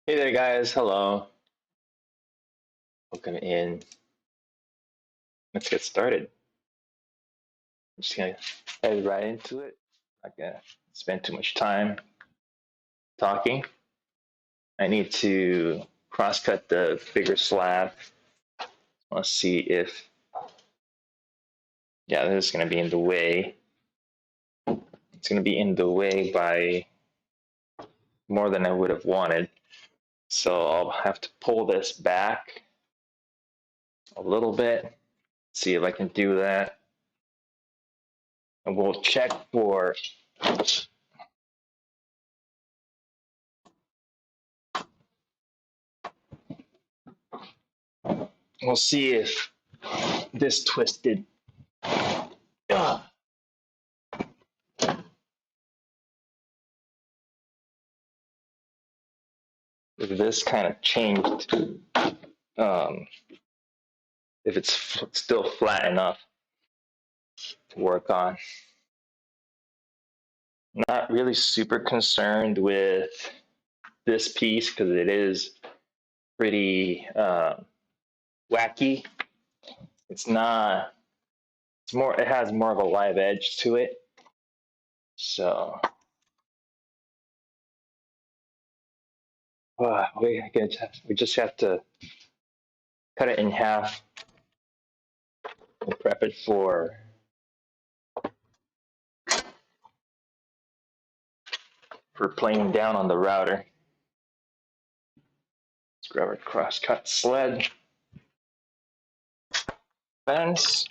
Hey there, guys. Hello. Welcome in. Let's get started. I'm just gonna head right into it. Not gonna spend too much time talking. I need to cross-cut the bigger slab. Let's see if, yeah, this is gonna be in the way. It's gonna be in the way by more than I would have wanted. So I'll have to pull this back a little bit, see if I can do that. And we'll check for we'll see if this twisted. Ugh. If this kind of changed, um, if it's still flat enough to work on. Not really super concerned with this piece because it is pretty wacky. It's not. It's more. It has more of a live edge to it. So we just have to cut it in half and prep it for planing down on the router. Let's grab our cross-cut sled. Fence.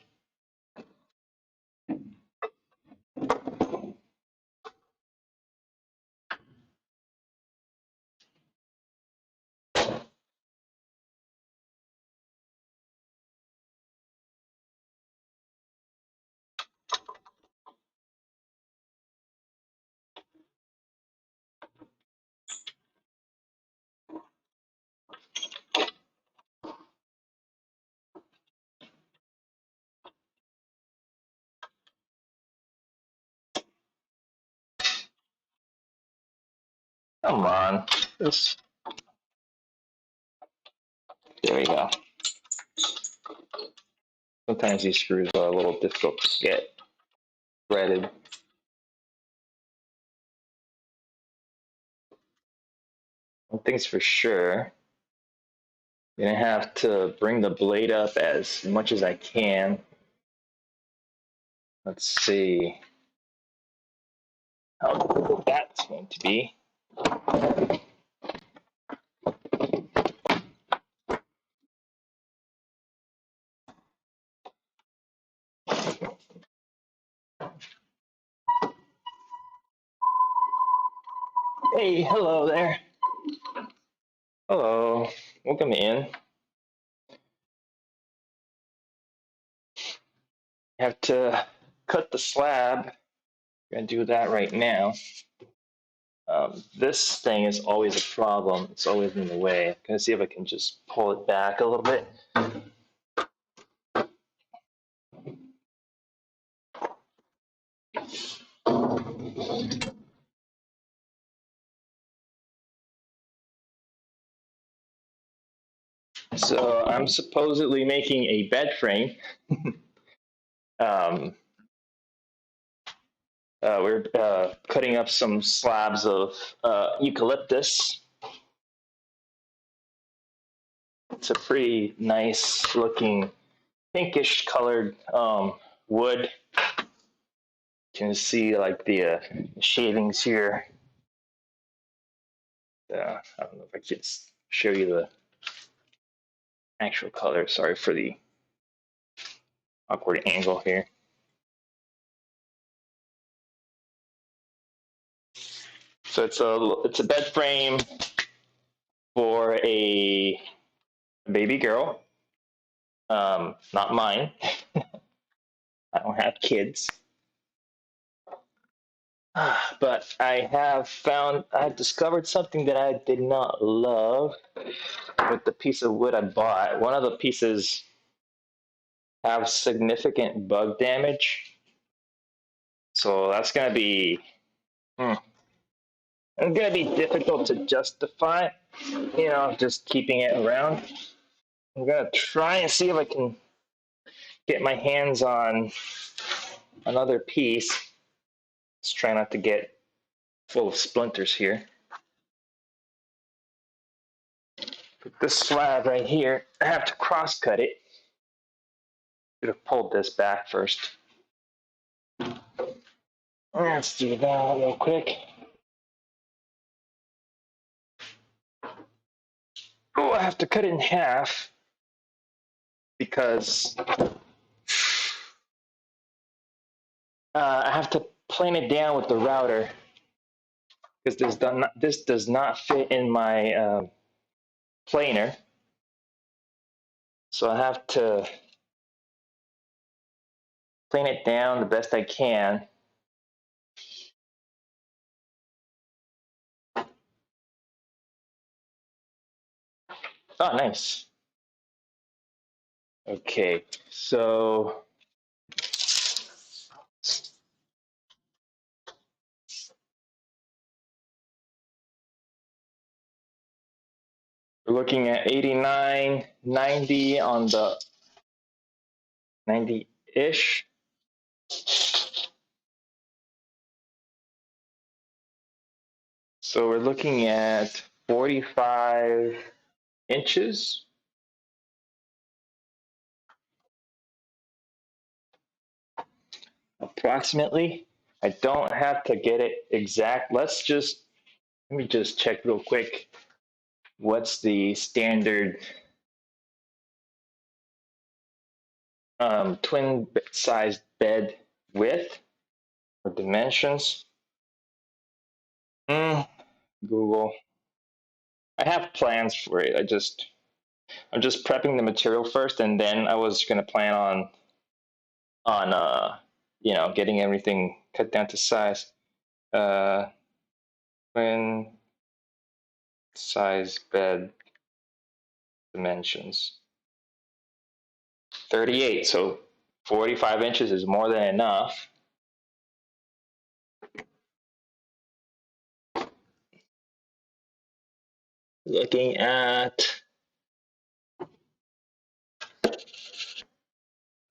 Come on. This. There we go. Sometimes these screws are a little difficult to get threaded. One thing's for sure, I'm gonna have to bring the blade up as much as I can. Let's see how difficult that's going to be. Hey, hello there. Hello, welcome in. I have to cut the slab. I'm gonna do that right now. This thing is always a problem. It's always in the way. I'm gonna see if I can just pull it back a little bit. So I'm supposedly making a bed frame. um, we're cutting up some slabs of eucalyptus. It's a pretty nice looking pinkish colored wood. You can see like the shavings here. I don't know if I can show you the actual color. Sorry for the awkward angle here. So it's a bed frame for a baby girl. Not mine. I don't have kids. But I've discovered something that I did not love with the piece of wood I bought. One of the pieces have significant bug damage. So that's going to be It's gonna be difficult to justify, just keeping it around. I'm gonna try and see if I can get my hands on another piece. Let's try not to get full of splinters here. Put this slab right here. I have to cross cut it. Should have pulled this back first. Let's do that real quick. Oh, I have to cut it in half because I have to plane it down with the router because this does not fit in my planer. So I have to plane it down the best I can. Oh, nice. Okay, so we're looking at 89, 90 on the 90-ish. So we're looking at 45 inches. Approximately. I don't have to get it exact. Let me just check real quick. What's the standard twin sized bed width or dimensions? Google. I have plans for it. I'm just prepping the material first, and then I was gonna plan on getting everything cut down to size. Twin size bed dimensions 38. So 45 inches is more than enough. Looking at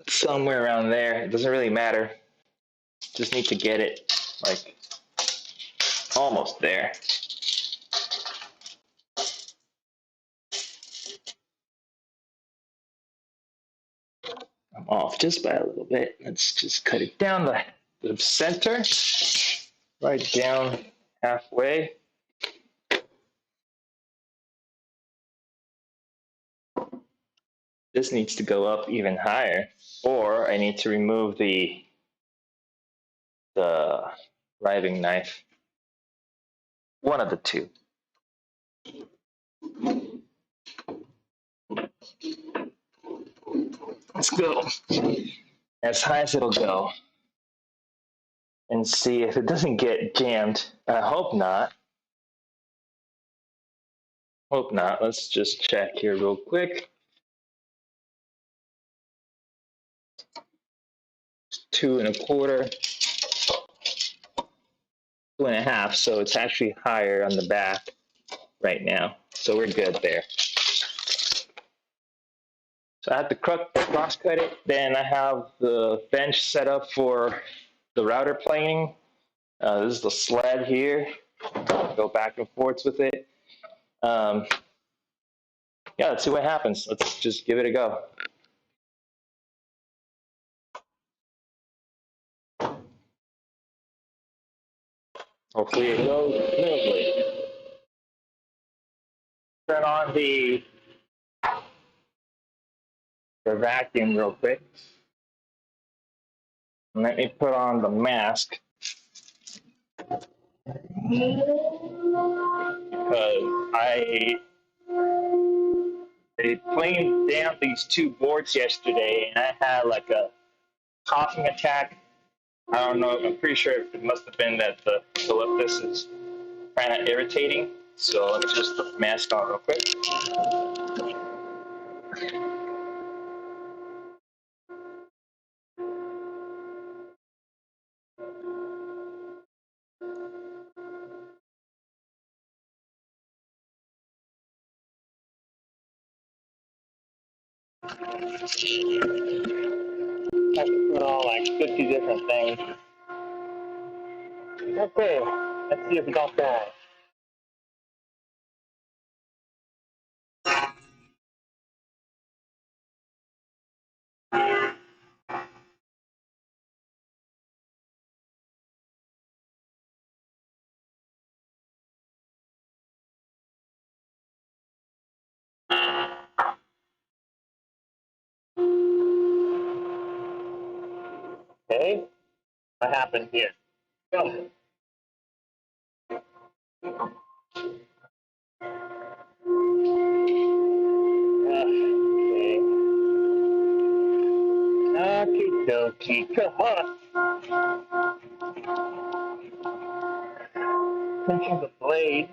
somewhere around there. It doesn't really matter. Just need to get it like almost there. I'm off just by a little bit. Let's just cut it down the center, right down halfway. This needs to go up even higher, or I need to remove the riving knife. One of the two. Let's go as high as it'll go and see if it doesn't get jammed. I hope not. Hope not. Let's just check here real quick. 2.25, 2.5. So it's actually higher on the back right now. So we're good there. So I have to cross cut it. Then I have the bench set up for the router planing. This is the sled here. Go back and forth with it. Yeah, let's see what happens. Let's just give it a go. Hopefully it goes smoothly. Turn on the vacuum real quick. And let me put on the mask because they planed down these two boards yesterday, and I had like a coughing attack. I don't know. I'm pretty sure it must have been that the eucalyptus is kind of irritating. So let me just put the mask on real quick. I have to put on like 50 different things. Okay, let's see if we got that. Okay, what happened here? Oh. Okay. Okie dokie, come on. Pinching the blade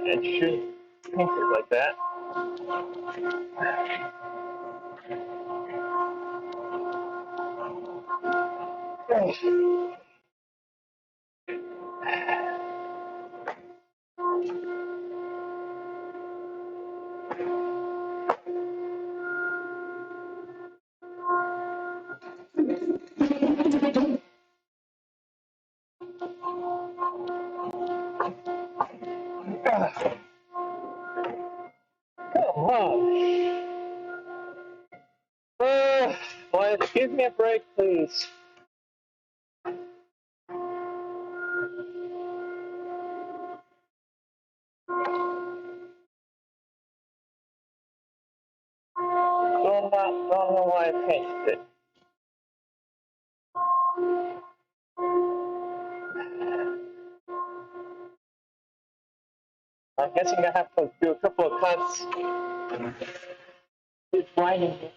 and should pinch it like that. Come on. Well, give me a break, please. Don't know why I pinched it. I'm guessing I have to do a couple of cuts. It's grinding it.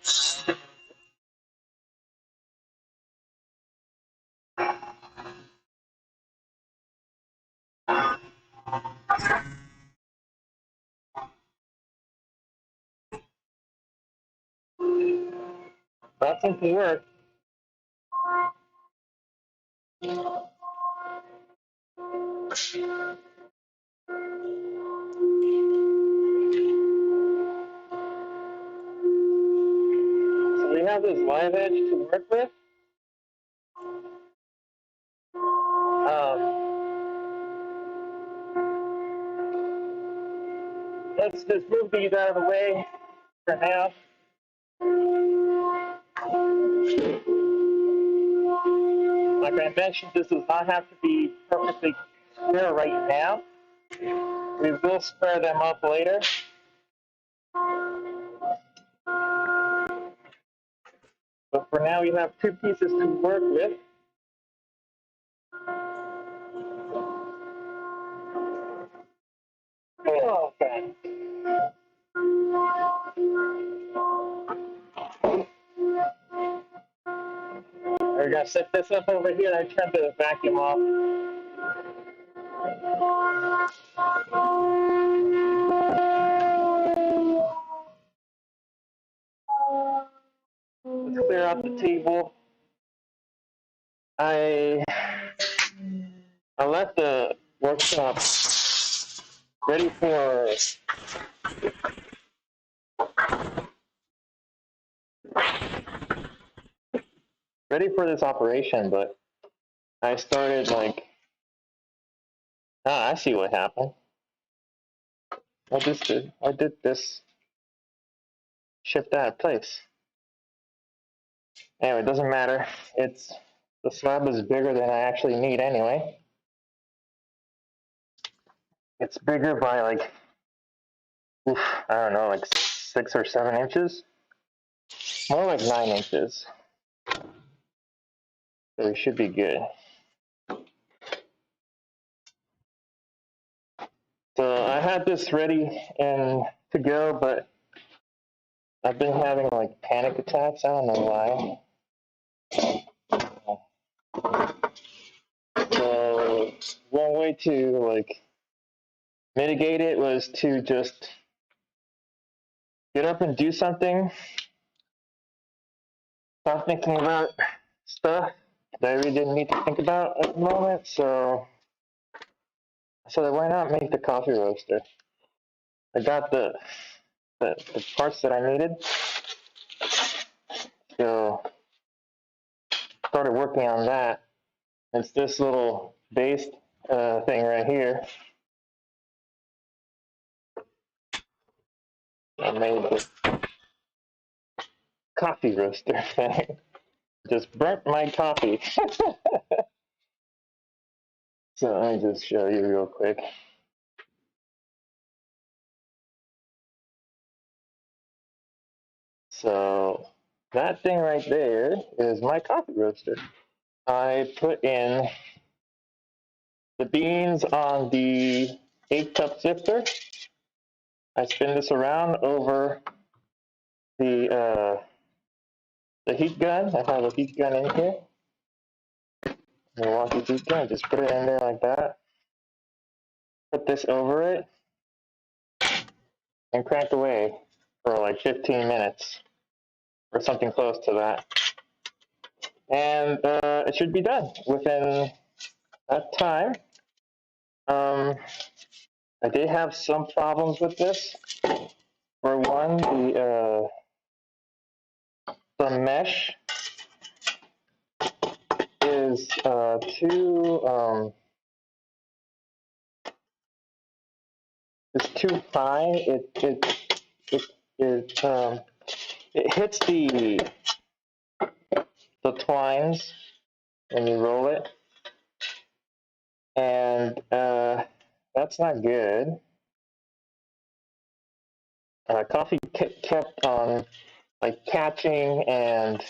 That seems to work. So we have this live edge to work with. Let's just move these out of the way for now. Like I mentioned, this does not have to be perfectly square right now. We will square them up later. But for now, we have two pieces to work with. Okay. We're going to set this up over here and turn the vacuum off. Let's clear out the table. I left the workshop ready for this operation, but I started like, I see what happened. I did this shift out of place. Anyway, it doesn't matter. The slab is bigger than I actually need anyway. It's bigger by like, I don't know, like 6 or 7 inches. More like 9 inches. So we should be good. So I had this ready and to go, but I've been having like panic attacks. I don't know why. So one way to like mitigate it was to just get up and do something. Stop thinking about stuff that I really didn't need to think about at the moment. So why not make the coffee roaster? I got the the parts that I needed. So started working on that. It's this little base thing right here. I made this coffee roaster thing. Just burnt my coffee. So let me just show you real quick. So that thing right there is my coffee roaster. I put in the beans on the 8-cup sifter. I spin this around over the heat gun. I have a heat gun in here. Milwaukee heat gun. Just put it in there like that. Put this over it and crank away for like 15 minutes or something close to that. And it should be done within that time. I did have some problems with this. For one, the mesh is it's too fine. It hits the twines when you roll it, and that's not good. Coffee kept on like catching and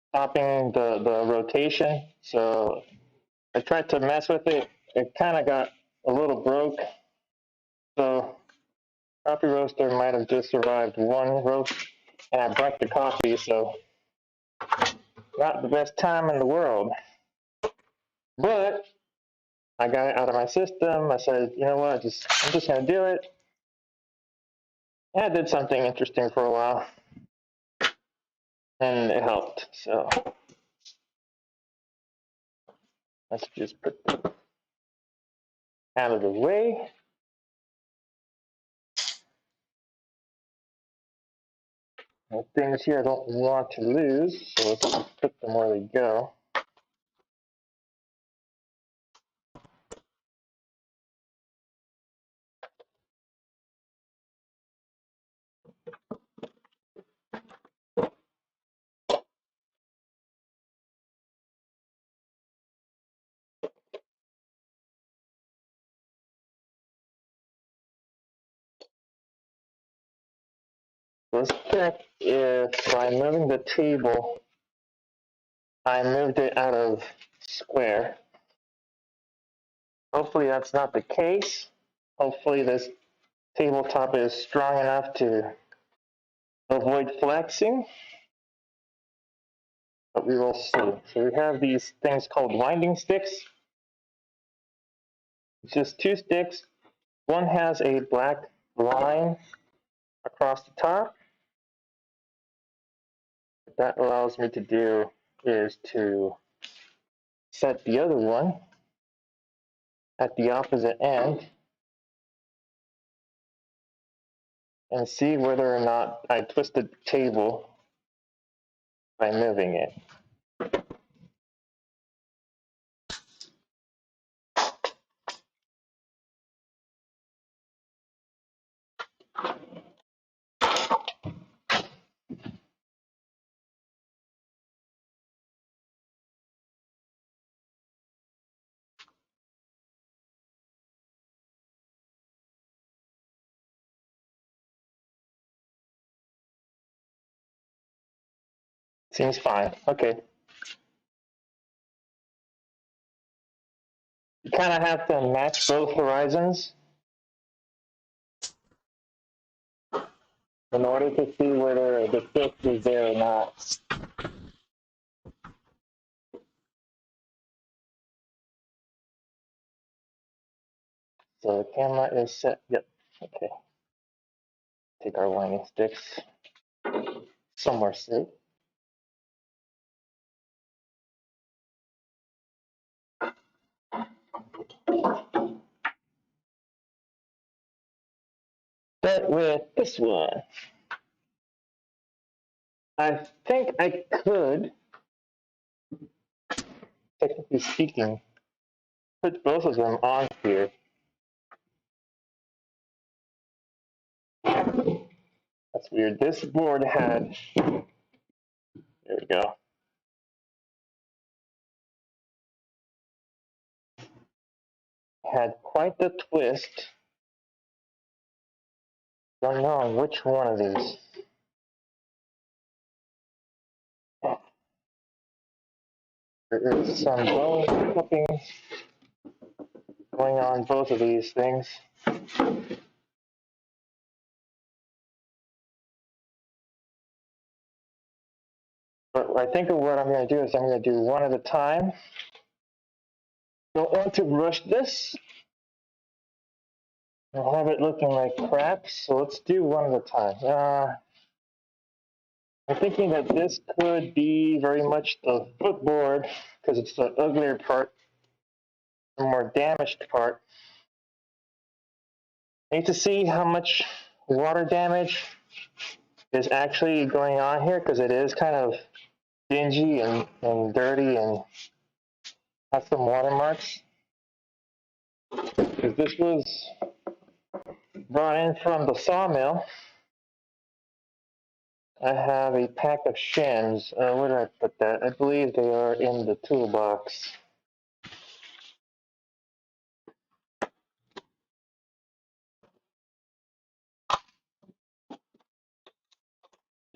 stopping the rotation. So I tried to mess with it. It kind of got a little broke. So coffee roaster might have just survived one roast, and I burnt the coffee. So not the best time in the world. But I got it out of my system. I said, you know what? I'm just gonna do it. And I did something interesting for a while, and it helped. So let's just put that out of the way. Things here I don't want to lose, so let's just put them where they go. Let's check if by moving the table, I moved it out of square. Hopefully that's not the case. Hopefully this tabletop is strong enough to avoid flexing. But we will see. So we have these things called winding sticks. It's just 2 sticks. One has a black line across the top. What that allows me to do is to set the other one at the opposite end and see whether or not I twisted the table by moving it. Seems fine. Okay. You kind of have to match both horizons in order to see whether the fit is there or not. So the camera is set. Yep. Okay. Take our winding sticks somewhere safe. start with this one. I think I could, technically speaking, put both of them on here. That's weird. This board had, there we go. Had quite the twist. Don't know which one of these. There is some bone clippings going on both of these things. But I think what I'm going to do is I'm going to do one at a time. Don't want to rush this. I'll have it looking like crap, so let's do one at a time. I'm thinking that this could be very much the footboard because it's the uglier part, the more damaged part. I need to see how much water damage is actually going on here because it is kind of dingy and dirty and has some watermarks. Because this was brought in from the sawmill. I have a pack of shims. Where did I put that? I believe they are in the toolbox.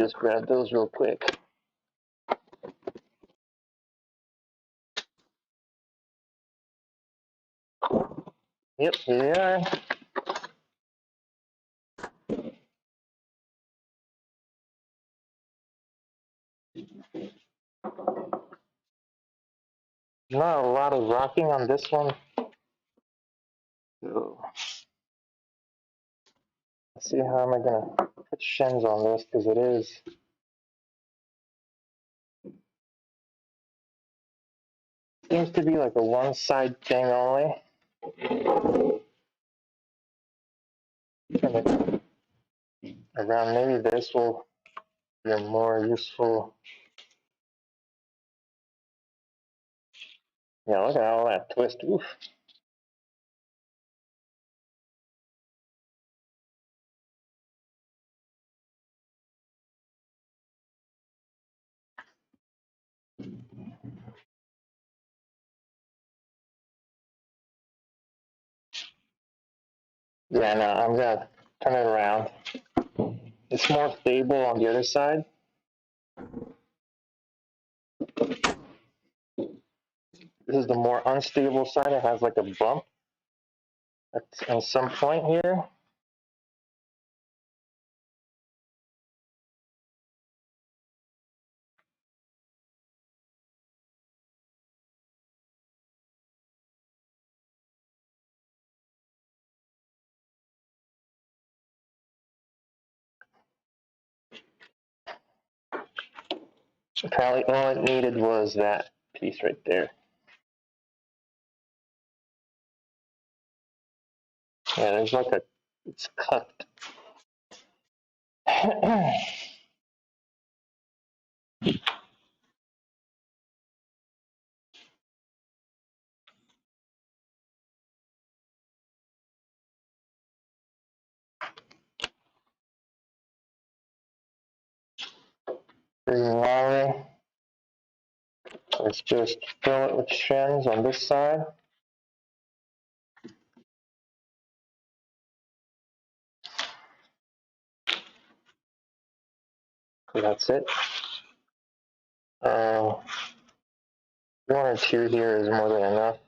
Just grab those real quick. Yep, here they are. Not a lot of rocking on this one. So, let's see how am I gonna put shims on this because it is. Seems to be like a one-side thing only. Around maybe this will be a more useful. Yeah, look at all that twist. Oof. Yeah, no, I'm gonna turn it around. It's more stable on the other side. This is the more unstable side. It has like a bump at some point here. Apparently all it needed was that piece right there. Yeah, there's like a, it's cut. Pretty long. Let's just fill it with shims on this side. And that's it. One or two here is more than enough.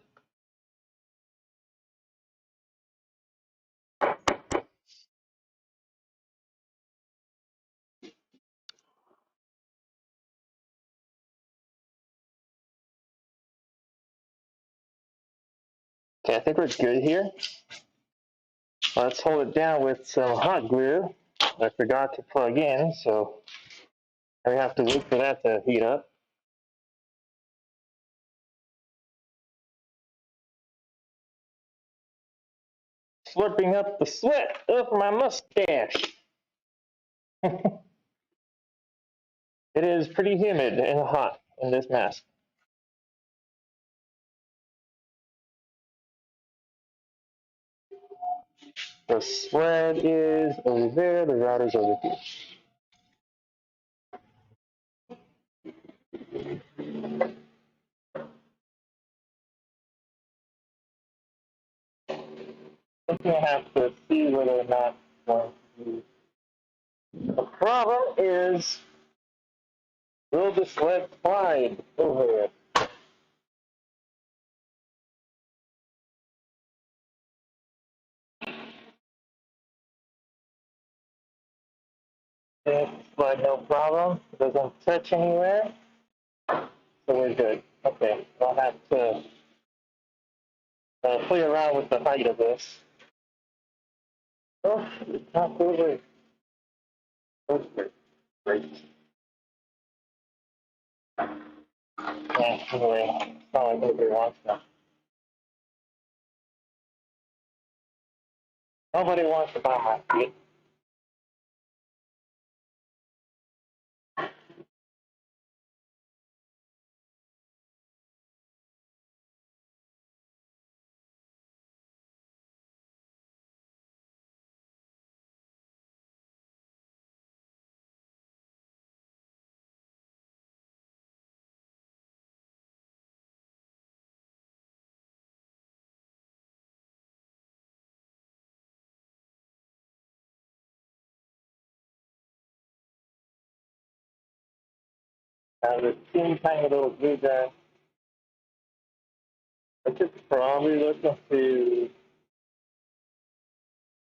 Okay, I think we're good here. Let's hold it down with some hot glue. I forgot to plug in, so I have to wait for that to heat up. slurping up the sweat of my mustache. It is pretty humid and hot in this mask. The spread is over there, the router's over here. I think we'll have to see whether or not it's going to be. The problem is, will the sled slide over it? It's slide no problem. It doesn't touch anywhere. So we're good. Okay, I'll have to play around with the height of this. Oh, it's not over. That's great. Great. Yeah, anyway, it's not like nobody wants that. Nobody wants to buy my feet. This teeny tiny little blue guy, I could probably looking to,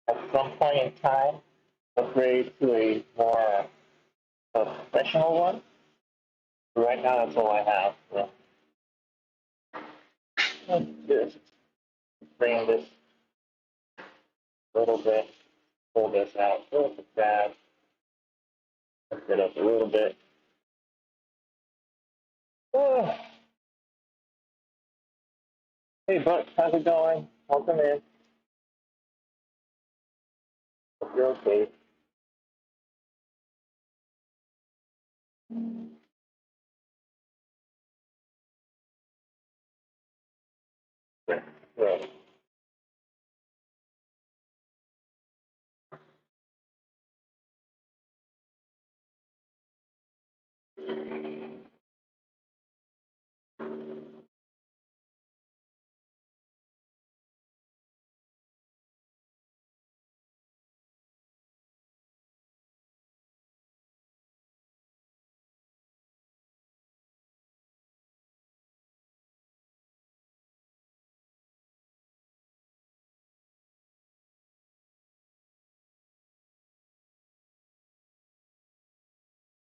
at some point in time, upgrade to a more professional one. Right now, that's all I have. So let's just bring this a little bit, pull this out, pull it back, lift it up a little bit. Oh. Hey, Buck, how's it going? Welcome in. Hope you're okay. Right.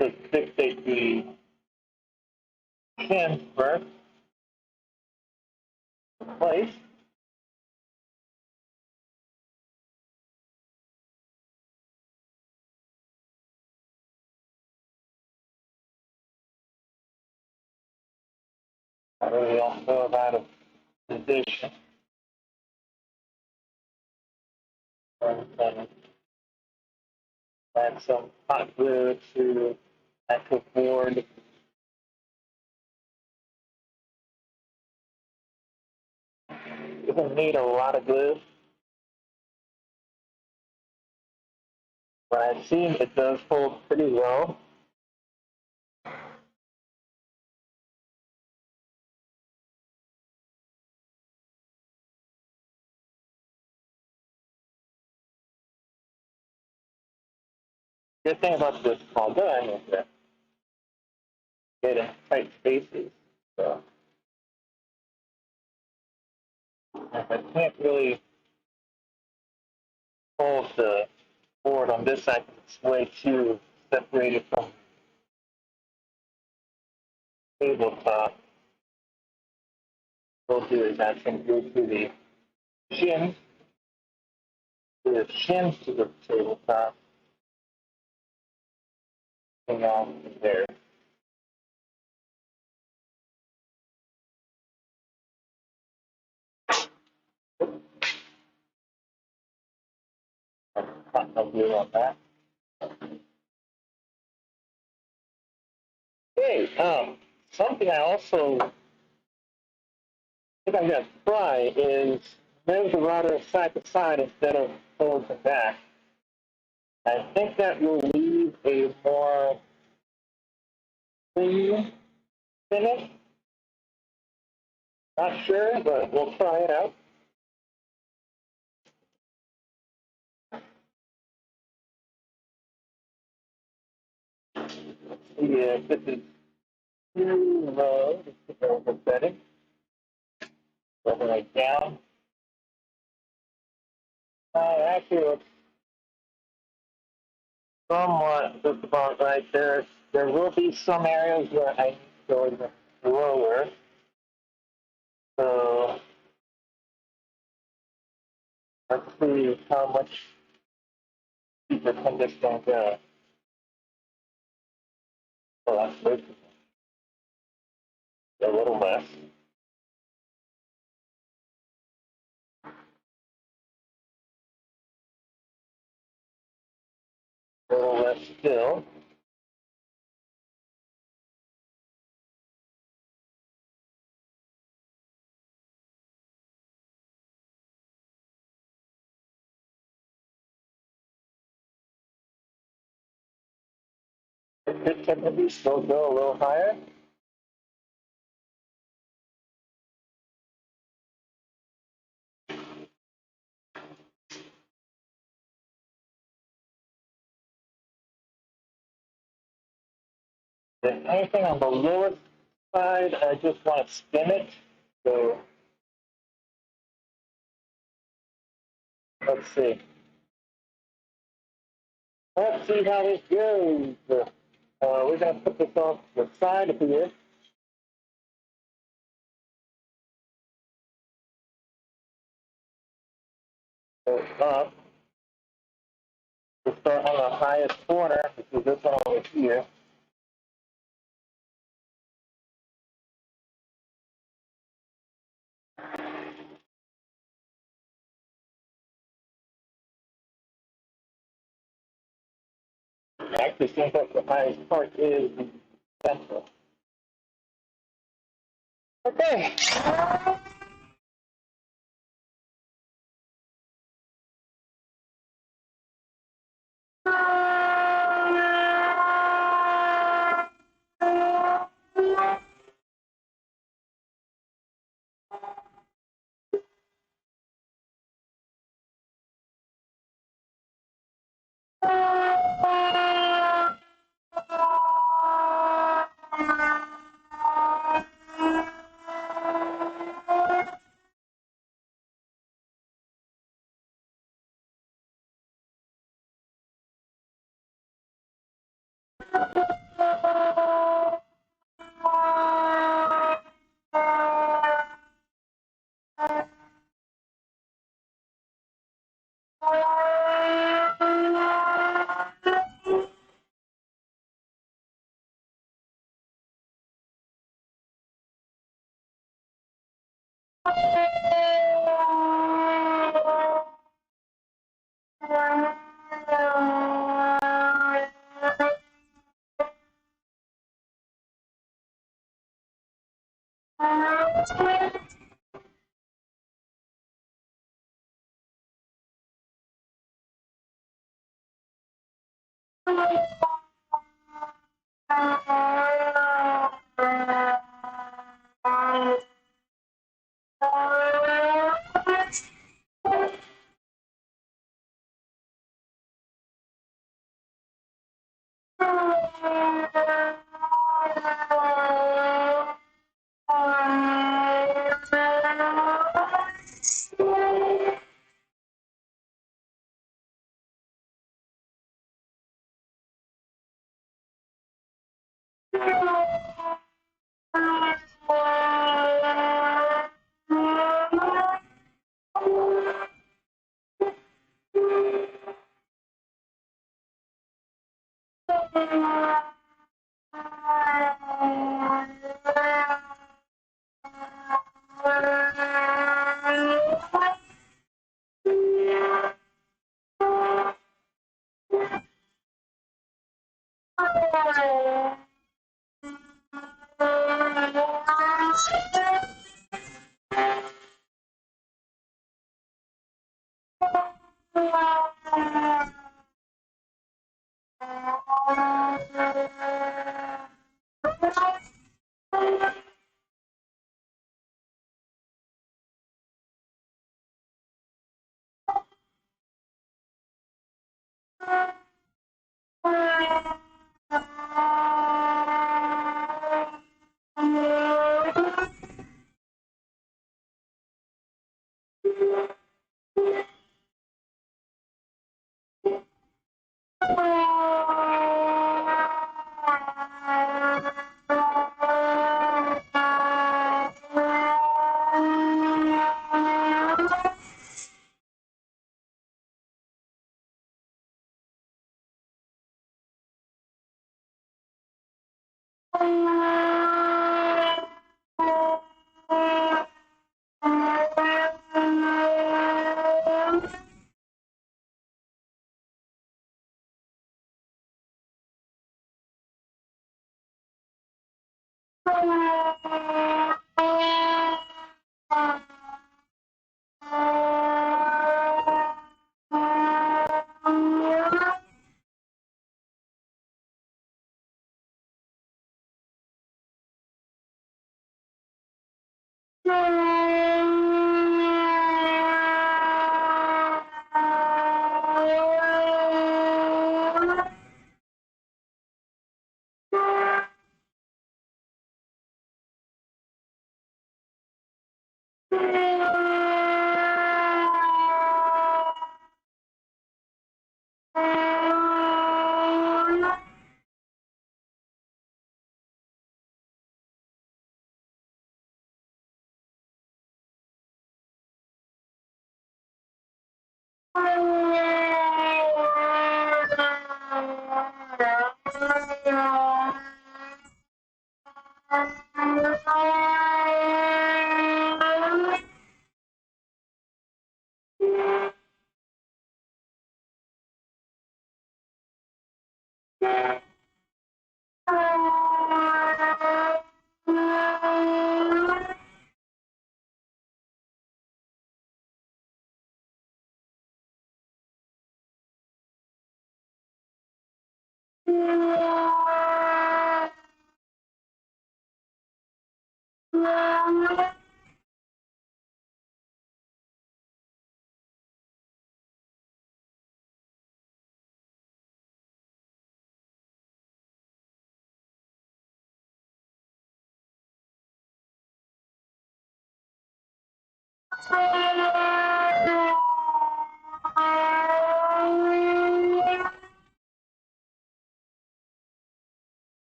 To fixate the chin first, place. I really don't know about a position. And add some hot glue to actual board. Doesn't need a lot of glue, but I've seen it does hold pretty well. Good thing about this small gun is that it in tight spaces. So if I can't really hold the board on this side, it's way too separated from the tabletop. What we'll do is add some glue to the shin, to the tabletop, and on there. No blue on that. Hey, something I also think I'm gonna try is move the router side to side instead of forward to back. I think that will leave a more clean finish. Not sure, but we'll try it out. Yeah, this is too low. This is the setting. Go right down. Actually, it's somewhat just about right there. There will be some areas where I need to go even lower. So let's see how much deeper can this thing go. Oh, that's good. A little less. A little less still. It could technically still go a little higher. If anything on the lower side, I just want to spin it. So let's see. Let's see how this goes. We're going to put this off the side of here. Go up. We'll start on the highest corner, which is this one over here. Actually, seems like the highest part is the central. Okay.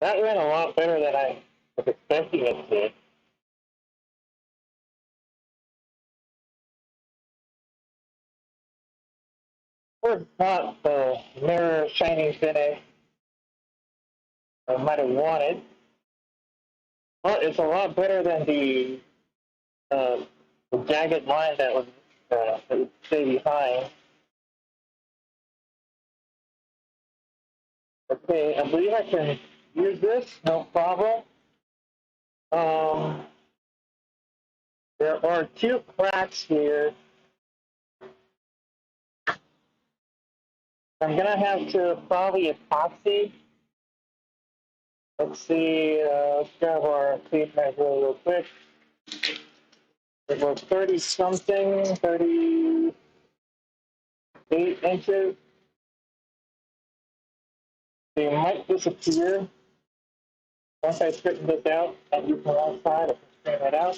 That went a lot better than I was expecting it to. Of course, not the mirror shiny finish I might have wanted, but it's a lot better than the jagged line that would stay behind. Okay, I believe I can use this, no problem. There are two cracks here. I'm gonna have to probably epoxy. Let's see, let's grab our tape measure real quick. It was 30 something, 38 inches. they might disappear once I straighten this out. At least on one side, I can straighten it out.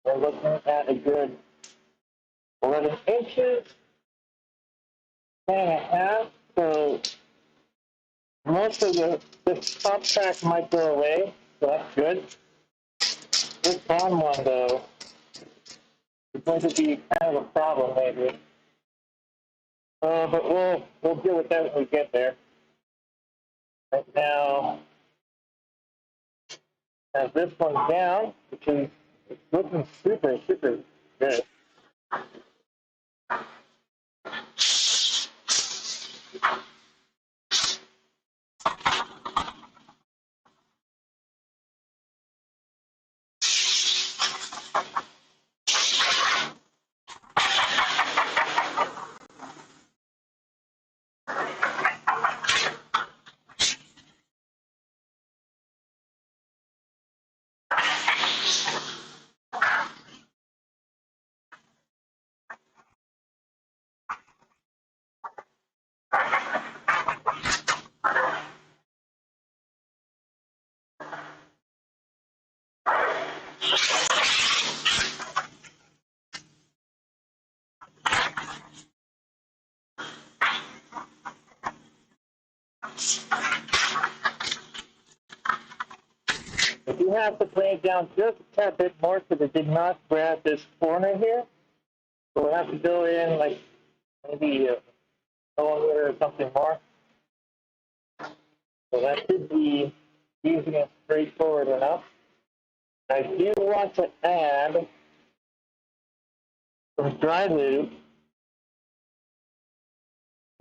We're looking at a good 11 inches, 10.5. So most of this top track might go away, so that's good. This bottom one, though, is going to be kind of a problem, maybe. But we'll deal with that when we get there. Right now, have this one down, which is it's looking super, super good. If you have to bring it down just a tad bit more because it did not grab this corner here, so we'll have to go in like maybe a millimeter or something more. So that should be easy and straightforward enough. I do want to add some dry lube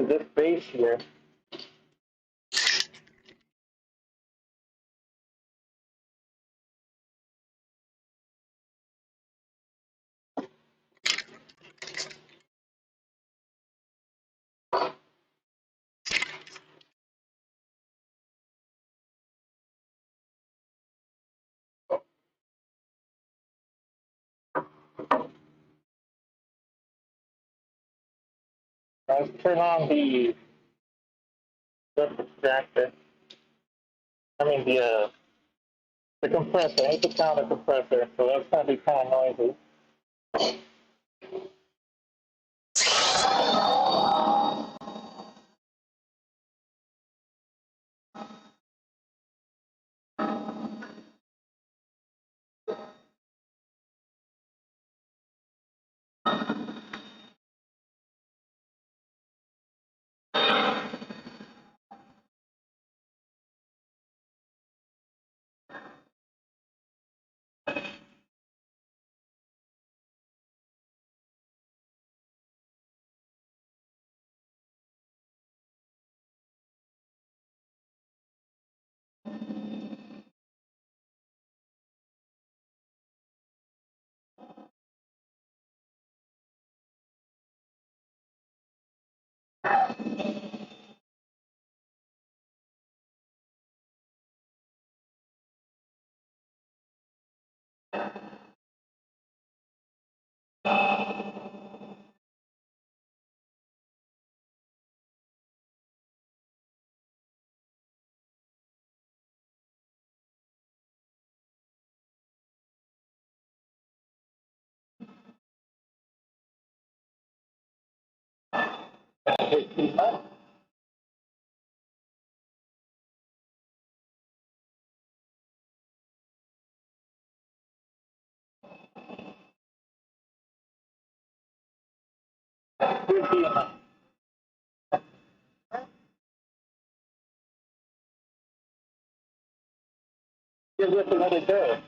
to this base here. Let's turn on the extractor. I mean the compressor. I hate to sound the compressor, so that's going to be kind of noisy. Give this another go.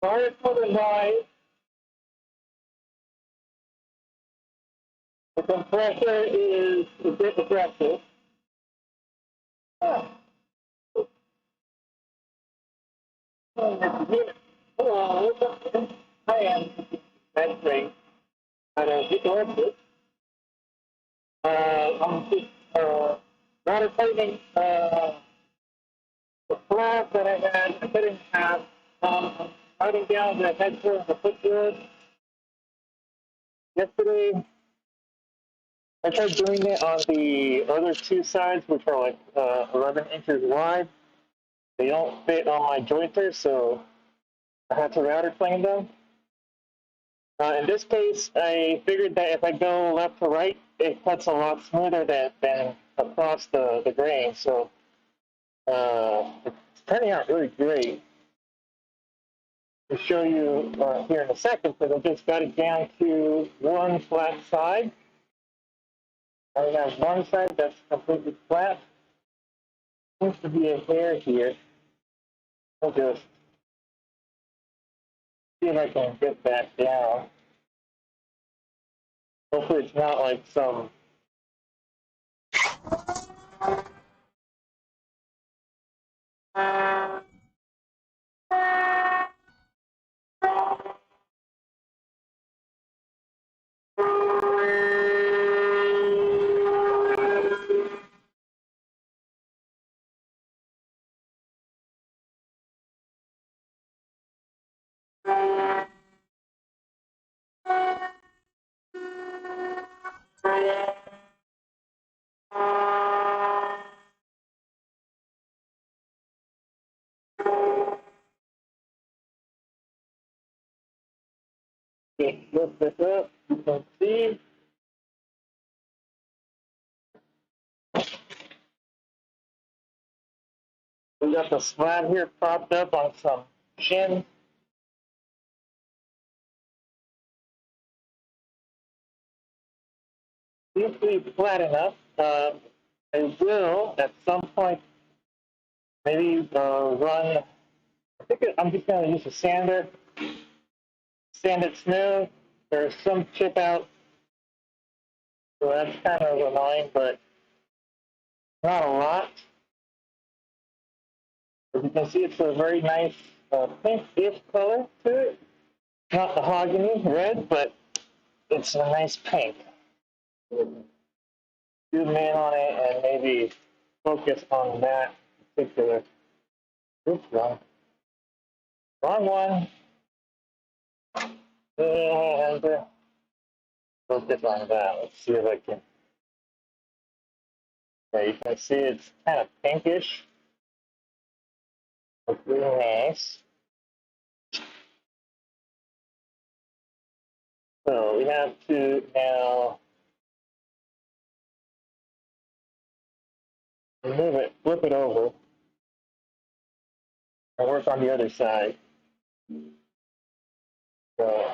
Sorry for the noise. The compressor is a bit aggressive. Hello, I am. That's great. And it works. I'm just router tightening the flap that I had. I couldn't have. Writing down the headboard and the footboard. Yesterday, I tried doing it on the other two sides, which are like 11 inches wide. They don't fit on my jointer, so I had to router plane them. In this case, I figured that if I go left to right, it cuts a lot smoother than across the grain. So it's turning out really great. I'll show you here in a second, but I just got it down to one flat side. I have one side that's completely flat. Seems to be a hair here. I'll just see if I can get back down. Hopefully it's not like some lift this up. You can see. We got the slab here propped up on some shins. Seems to be flat enough. I will at some point maybe run. I'm just going to use a sander, sand it smooth. There's some chip out, so that's kind of annoying, but not a lot. As you can see, it's a very nice pink-ish color to it. Not mahogany red, but it's a nice pink. Zoom in on it and maybe focus on that particular. Oops, wrong one. And focus on that. Let's see if I can. Yeah, you can see it's kind of pinkish. Looks really nice. So we have to now remove it, flip it over, and work on the other side. So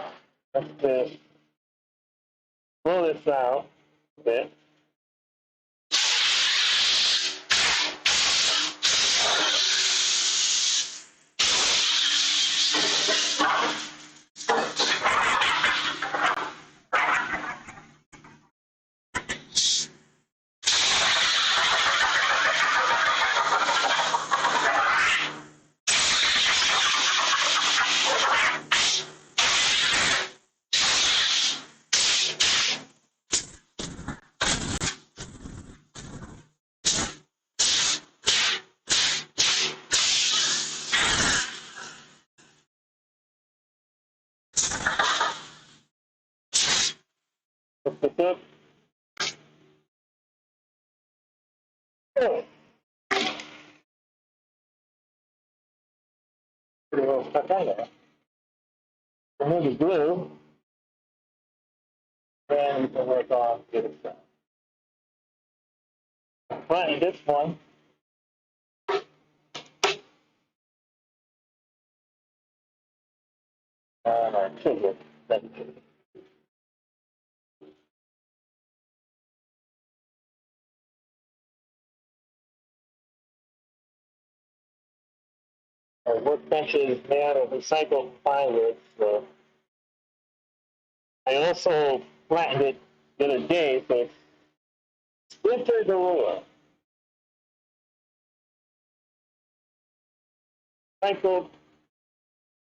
let's just blow this out a bit. Flip this up. Oh, pretty well stuck on there. Remove the glue, and we can work on the other side. Flatten this one. Chisel. That's it. Our workbench is made out of recycled plywood, so I also flattened it the other day, so it's splinter galore. Recycled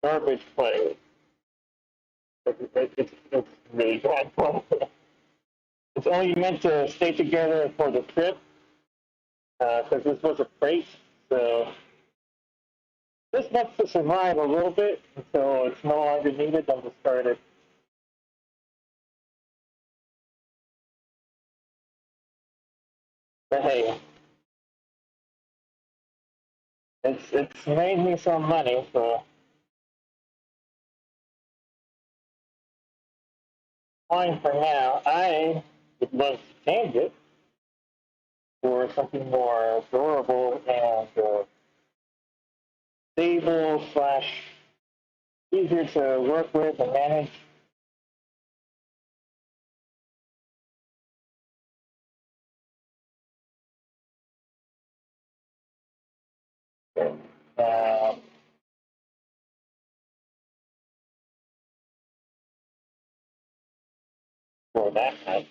garbage plywood. It's really bad quality. It's only meant to stay together for the trip, because this was a crate, so this wants to survive a little bit until it's no longer needed. I'll discard it. But hey, it's made me some money, so fine for now. I would love to change it for something more durable and stable slash easier to work with and manage. for that night.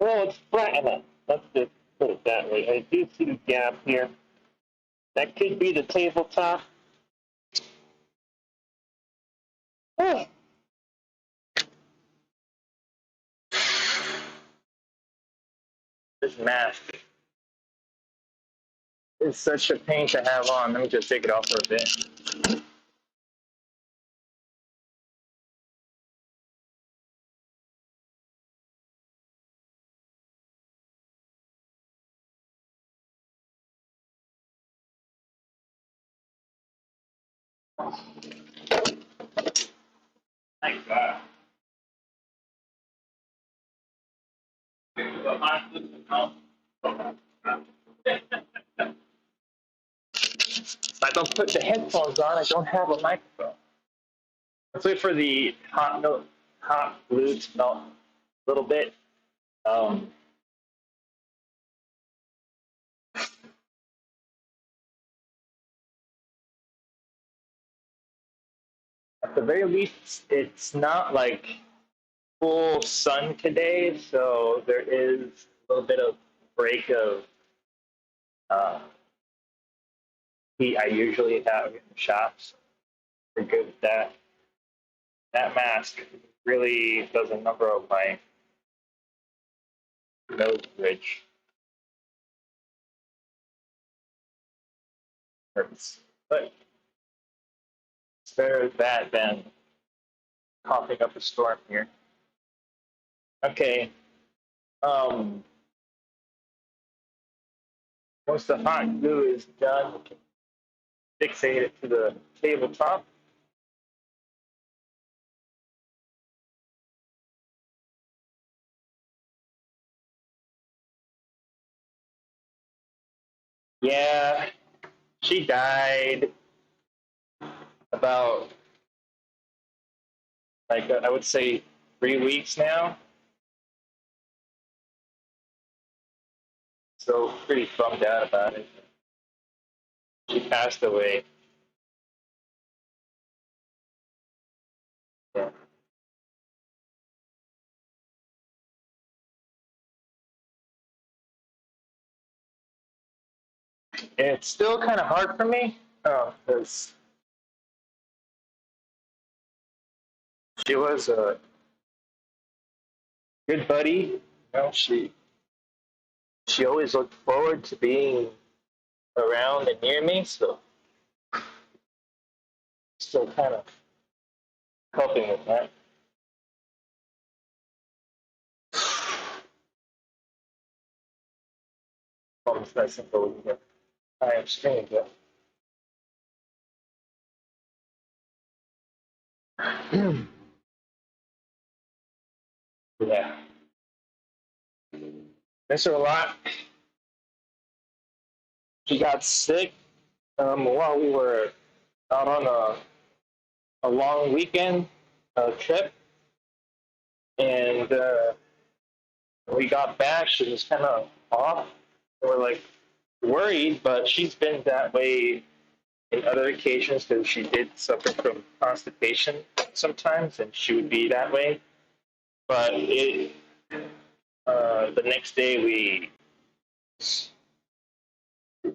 Well, it's flat enough. Let's just put it that way. I do see the gap here. That could be the tabletop. Oh. This mask is such a pain to have on. Let me just take it off for a bit. Thank God. If I don't put the headphones on, I don't have a microphone. Let's wait for the hot glue to melt a little bit. Um, at the very least, it's not like full sun today, so there is a little bit of break of uh, heat I usually have in the shops. We're good with that. That mask really does a number of my nose bridge. Hurts. But it's better that than coughing up a storm here. Okay. Once the hot glue is done, we can fixate it to the tabletop. Yeah, she died about, like, I would say 3 weeks now. So pretty bummed out about it. She passed away. Yeah. And it's still kind of hard for me because she was a good buddy. She always looked forward to being around and near me. So still kind of coping with that. Almost that simple. I am strange. Yeah, miss her a lot. She got sick while we were out on a long weekend trip, and we got back. She was kind of off. We were like worried, but she's been that way in other occasions because she did suffer from constipation sometimes, and she would be that way. But the next day we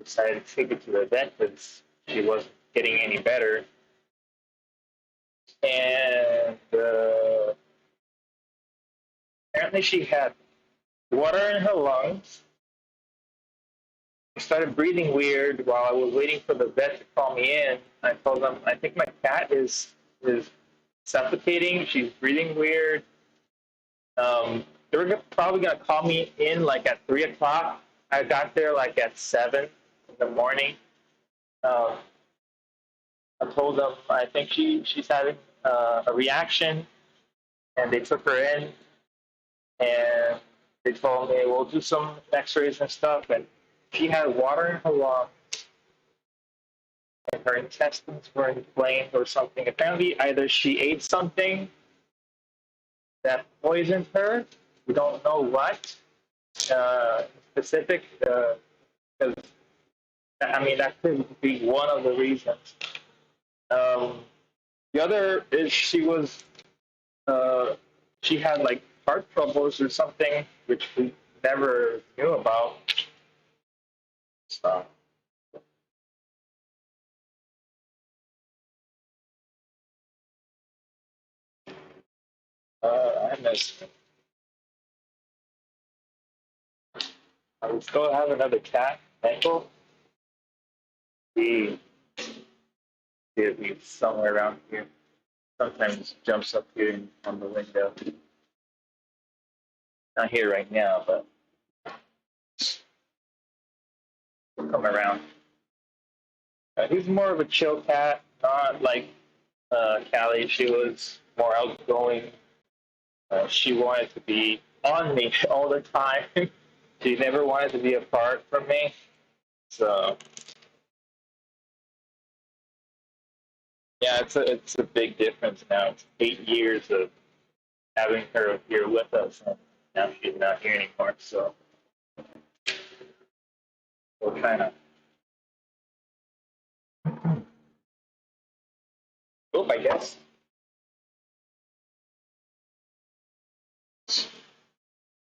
decided to take her to the vet because she wasn't getting any better. And apparently she had water in her lungs. I started breathing weird while I was waiting for the vet to call me in. I told them, I think my cat is suffocating. She's breathing weird. They were probably gonna call me in like at 3 o'clock. I got there like at 7 in the morning. Um, I told them I think she's having a reaction, and they took her in, and they told me we'll do some X-rays and stuff, and she had water in her lungs, and her intestines were inflamed or something. Apparently, either she ate something that poisoned her. We don't know what specific, because I mean that could be one of the reasons. Um, the other is uh, she had like heart troubles or something, which we never knew about. So I miss. I would still have another cat, Michael. He he's somewhere around here. Sometimes jumps up here on the window. Not here right now, but he'll come around. He's more of a chill cat, not like Callie. She was more outgoing. She wanted to be on me all the time. She never wanted to be apart from me. So yeah, it's a big difference now. It's 8 years of having her here with us, and now she's not here anymore. So we're kind of I guess.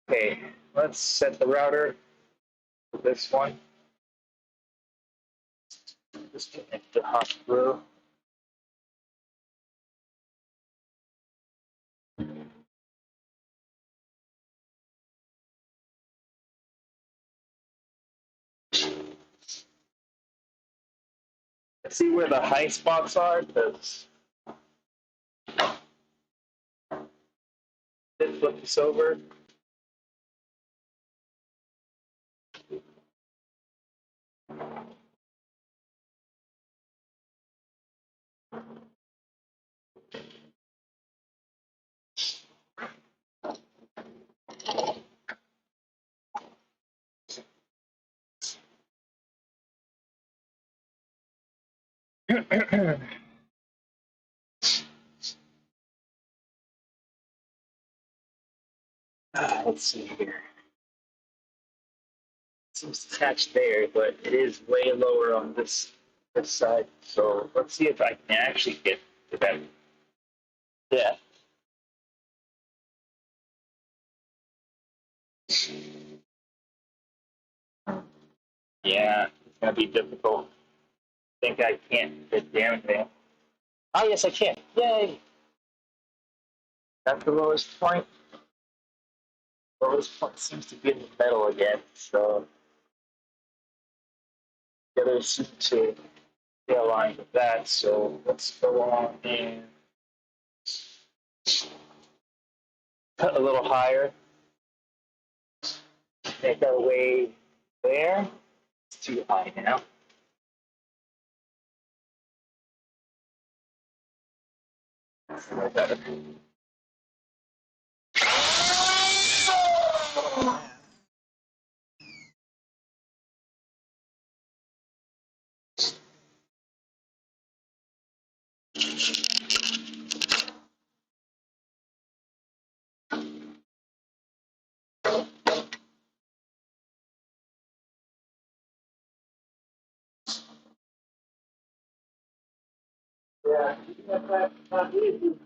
Okay, let's set the router for this one. Disconnect the hospital. Let's see where the high spots are, because let's flip this over. Let's see here. It seems attached there, but it is way lower on this side. So let's see if I can actually get to that depth. Yeah, it's gonna be difficult. I think I can't get down there. Oh yes, I can. Yay! That's the lowest point. Lowest point seems to be in the middle again. So the others seem to be aligned with that. So let's go on and put a little higher. Make our way there. It's too high now. Better. Yeah, that's not easy.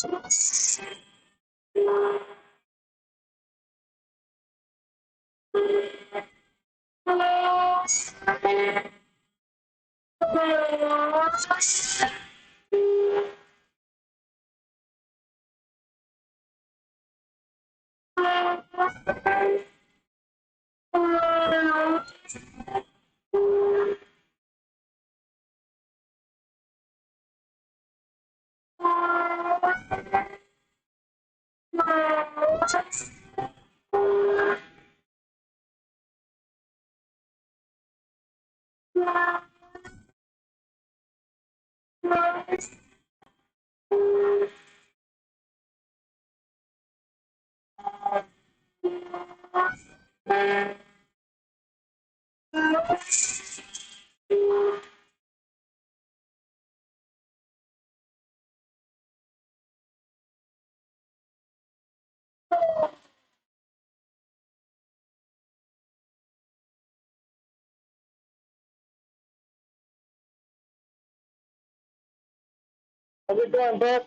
How's it going, Buck?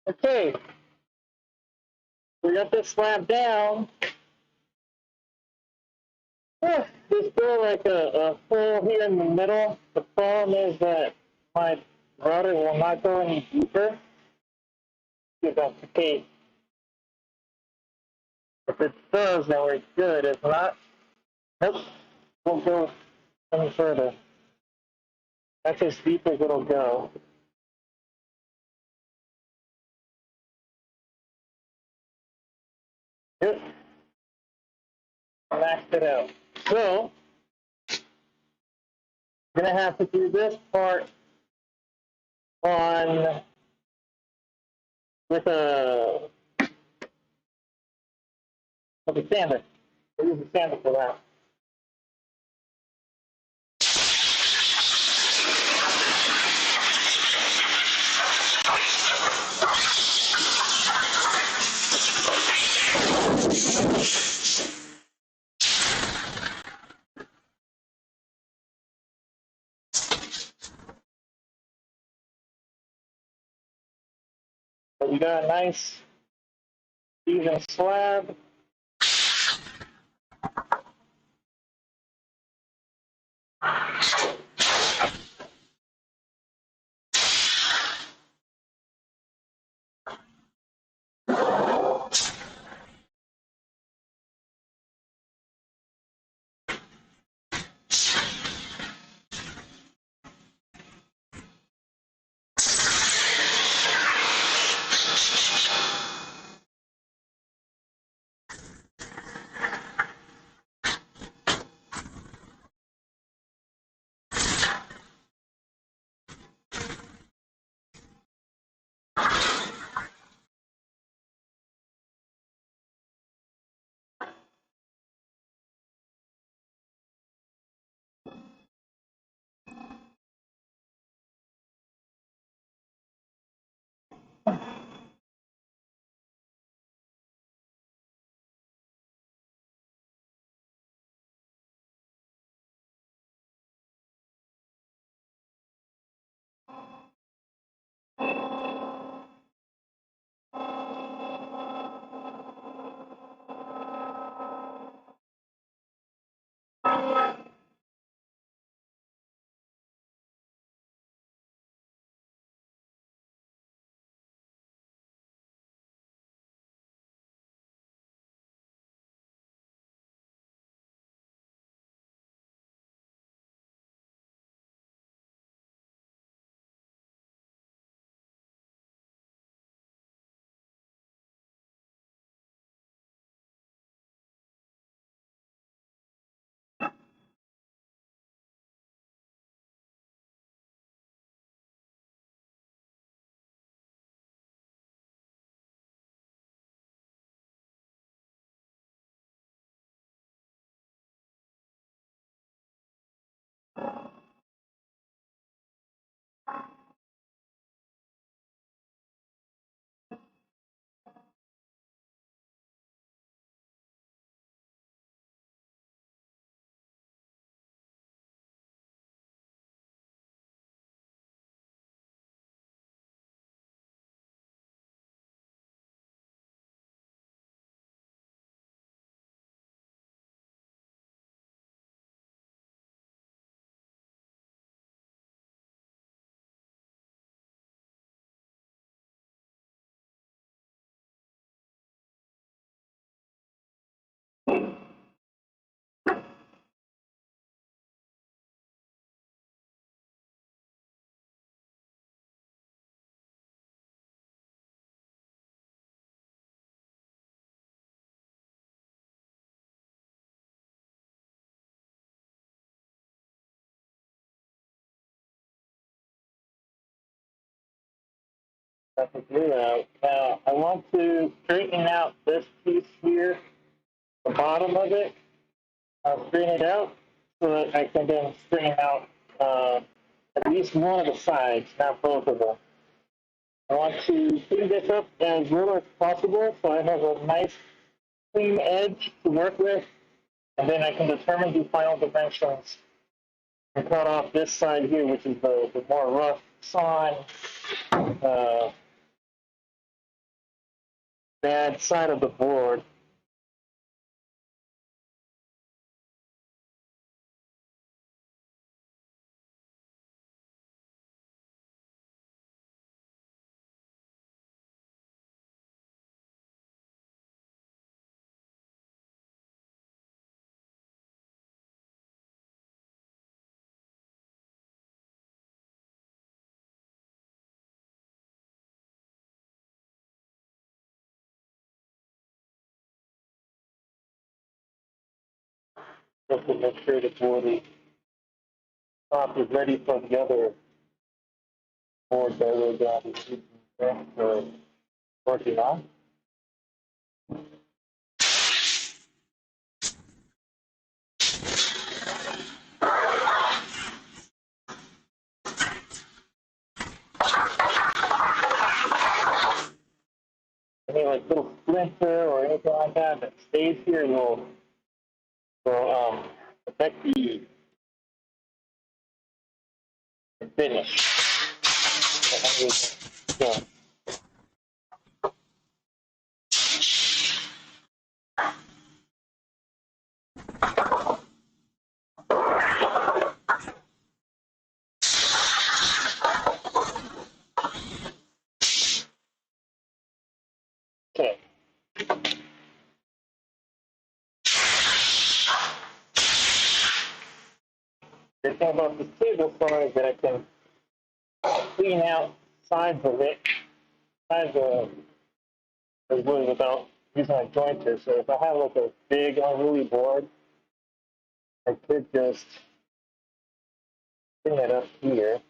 Okay, we got this slab down. There's still like a hole here in the middle. The problem is that my router will not go any deeper. If that's the case. If it does, then we're good. If not, nope, won't go any further. That's as deep as it'll go. Yep. Maxed it out. So, I'm gonna have to do this part on with a sander. I'll use a sander for that. So we got a nice even slab. That's a glue out. Now I want to straighten out this piece here, the bottom of it. I'll straighten it out so that I can then straighten out at least one of the sides, not both of them. I want to clean this up as little as possible so I have a nice clean edge to work with, and then I can determine the final dimensions and cut off this side here, which is the more rough sawn bad side of the board. Just to make sure the board is top is ready for the other board that we're going to be working on. Any like little splinter or anything like that stays here will affect the finish. So, okay. The thing about this table saw is that I can clean out sides of it, sides of the wood without using a jointer. So if I have like a big unruly board, I could just bring it up here.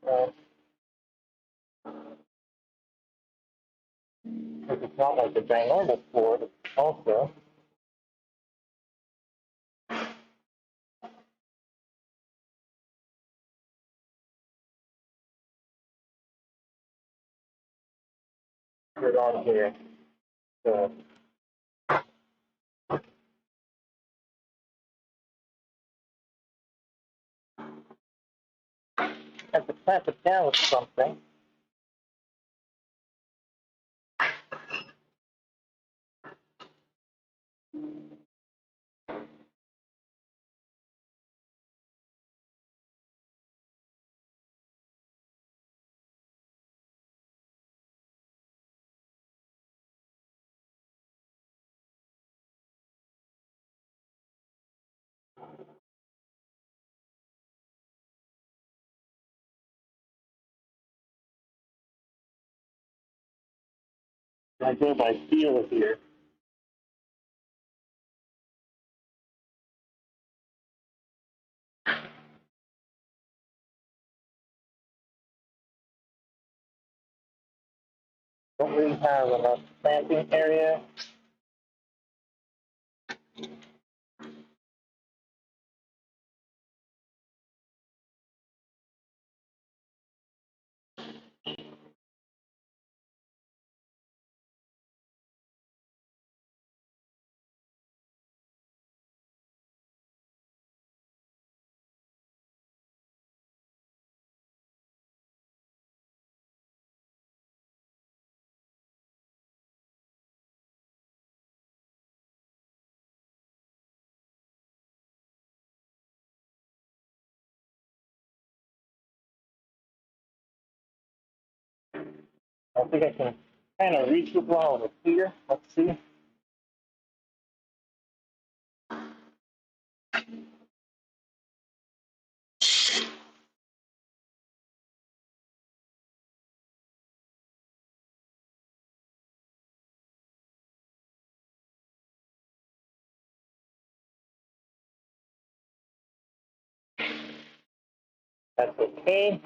Because it's not like a ginormous board also. Put it on here. So I have to clamp it down with something. I go by feel here. Don't really have enough clamping area. I think I can kind of reach the wall with here. Let's see. That's okay.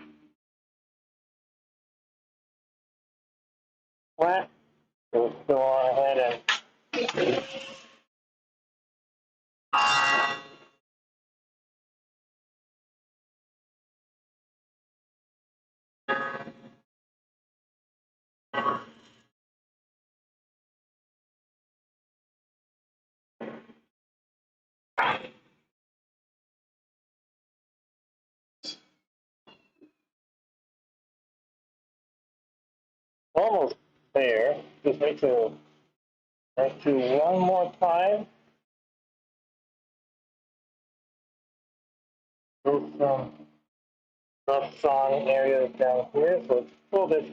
Flat. So let's go on ahead and almost there. Just need to do one more time. Move some rough sawing areas down here. So let's pull this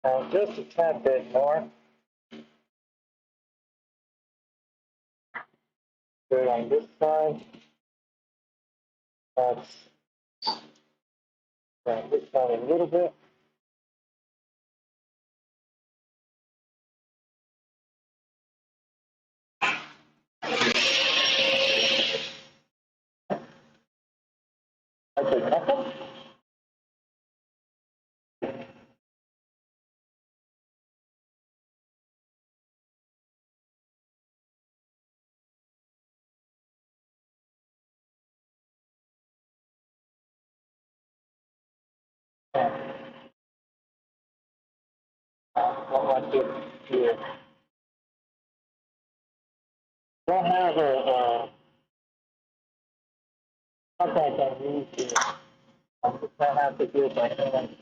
down just a tad bit more. Good on this side. Let's bring this down a little bit. Okay, nothing. Don't want to here. Don't have a something I can use here. I just don't have to do it by hand.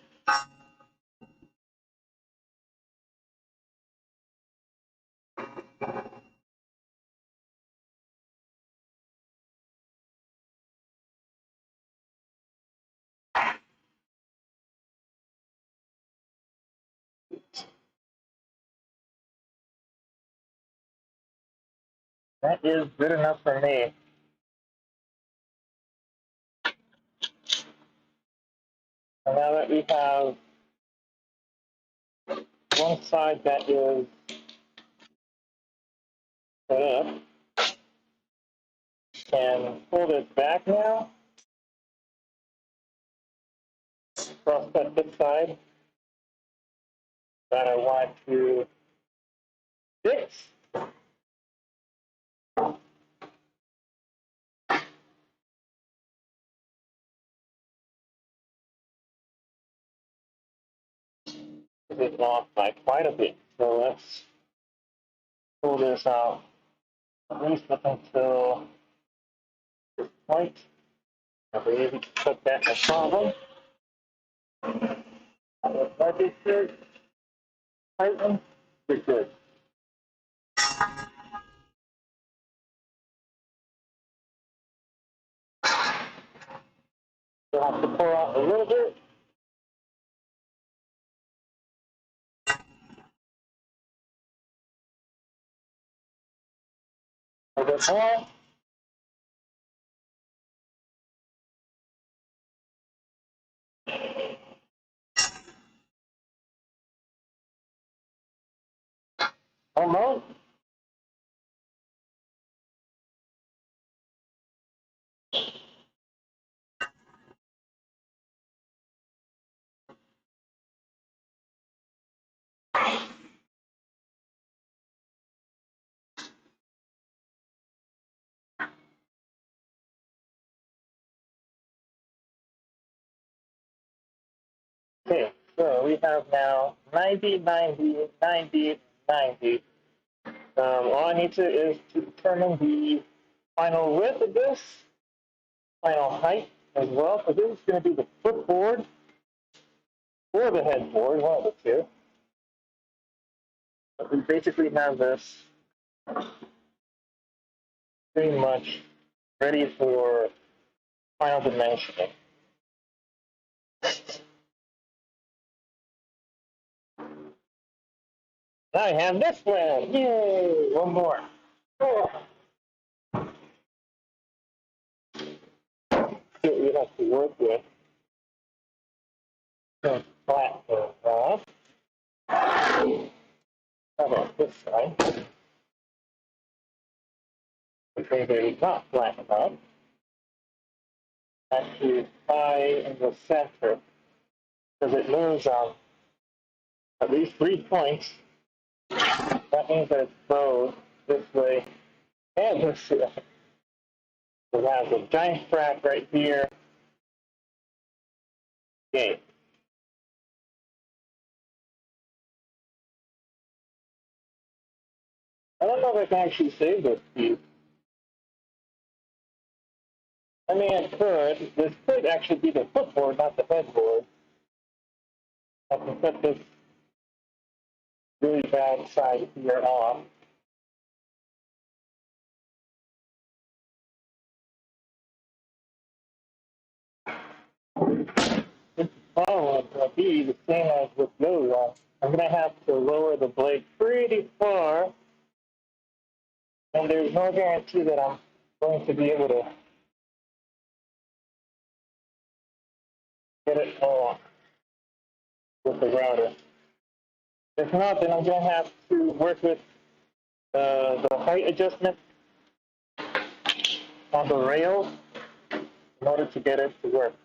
That is good enough for me. And now that we have one side that is set up, and pull this back now. Cross cut this side that I want to fix. This is off by quite a bit. So let's pull this out at least up until this point. I believe we can cut that no problem. Like it should tighten. We're good. We'll have to pour out a little bit. A bit more. Almost. Okay, so we have now 90, 90, 90, 90. All I need to is to determine the final width of this, final height as well. So this is going to be the footboard or the headboard, one of the two. But we basically have this pretty much ready for final dimensioning. I have this one. Yay! One more. Oh. See what we have to work with. So flat off. How about this side? Which means it is not flat enough. Actually, tie in the center because it moves on at least 3 points. That means that it's bowed this way and this way. So it has a giant crack right here. Okay. I don't know if I can actually save this piece. I mean, it could. This could actually be the footboard, not the headboard. I can put this really bad side here off. This problem will be the same as with those ones. I'm going to have to lower the blade pretty far, and there's no guarantee that I'm going to be able to get it all with the router. If not, then I'm going to have to work with the height adjustment on the rails in order to get it to work.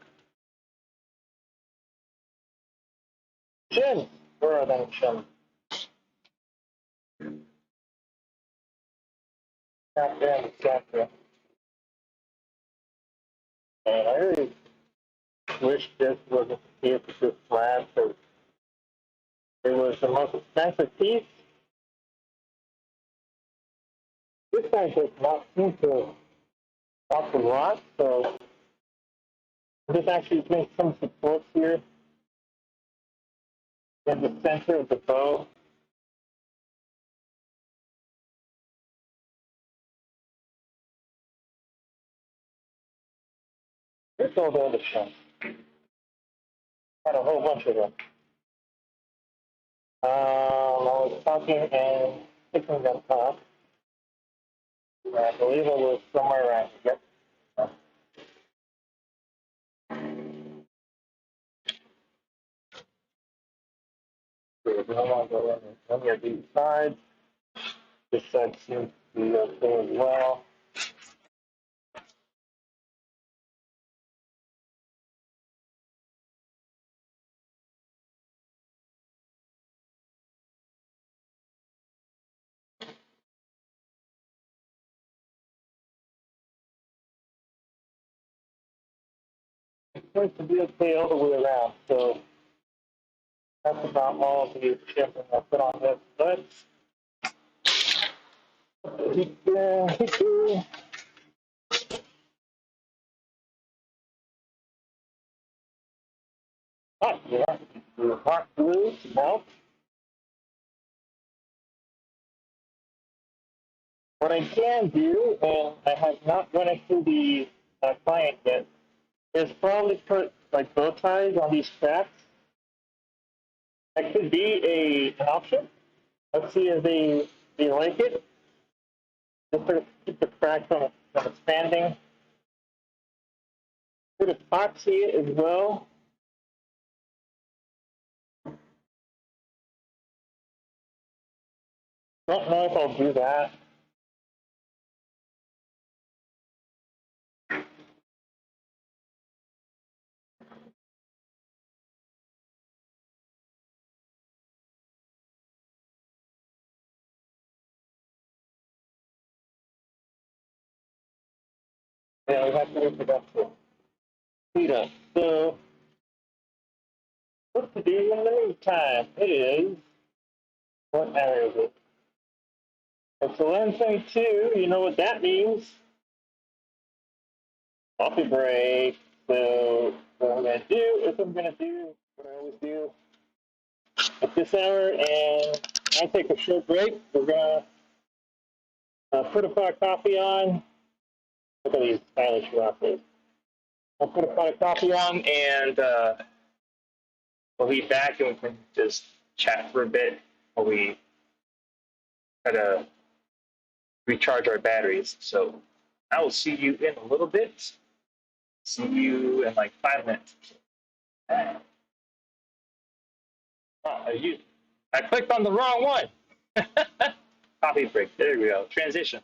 Chin! Where are them chin? Not there in the center. And I really wish this wasn't the case with this slab, because it was the most expensive piece. This guy does not seem to talk a lot, so I'm just actually doing some supports here in the center of the bow. Here's all the other shunts. Got a whole bunch of them. I was talking and picking them up. I believe it was somewhere around here. There's no longer any of these sides. This side seems to be okay as well. It seems to be okay all the way around, so that's about all the chipping I put on this. But yeah, the hot glue melt. What I can do, and I have not run it through the client yet, is probably put like bow ties on these straps. That could be an option. Let's see if they like it. Just to keep the crack from expanding. Could epoxy it as well. Don't know if I'll do that. Yeah, we have to wait for that to heat up. So, what to do in the meantime? It is, what hour is it? It's 11:22. You know what that means? Coffee break. So, what I'm going to do is I'm going to do what I always do at this hour, and I take a short break. We're going to put a pot of coffee on. Look at these stylish rockers. I'll put a pot of coffee on, and we'll be back, and we can just chat for a bit while we try to recharge our batteries. So I will see you in a little bit. See you in like 5 minutes. I clicked on the wrong one. Coffee break. There we go. Transition.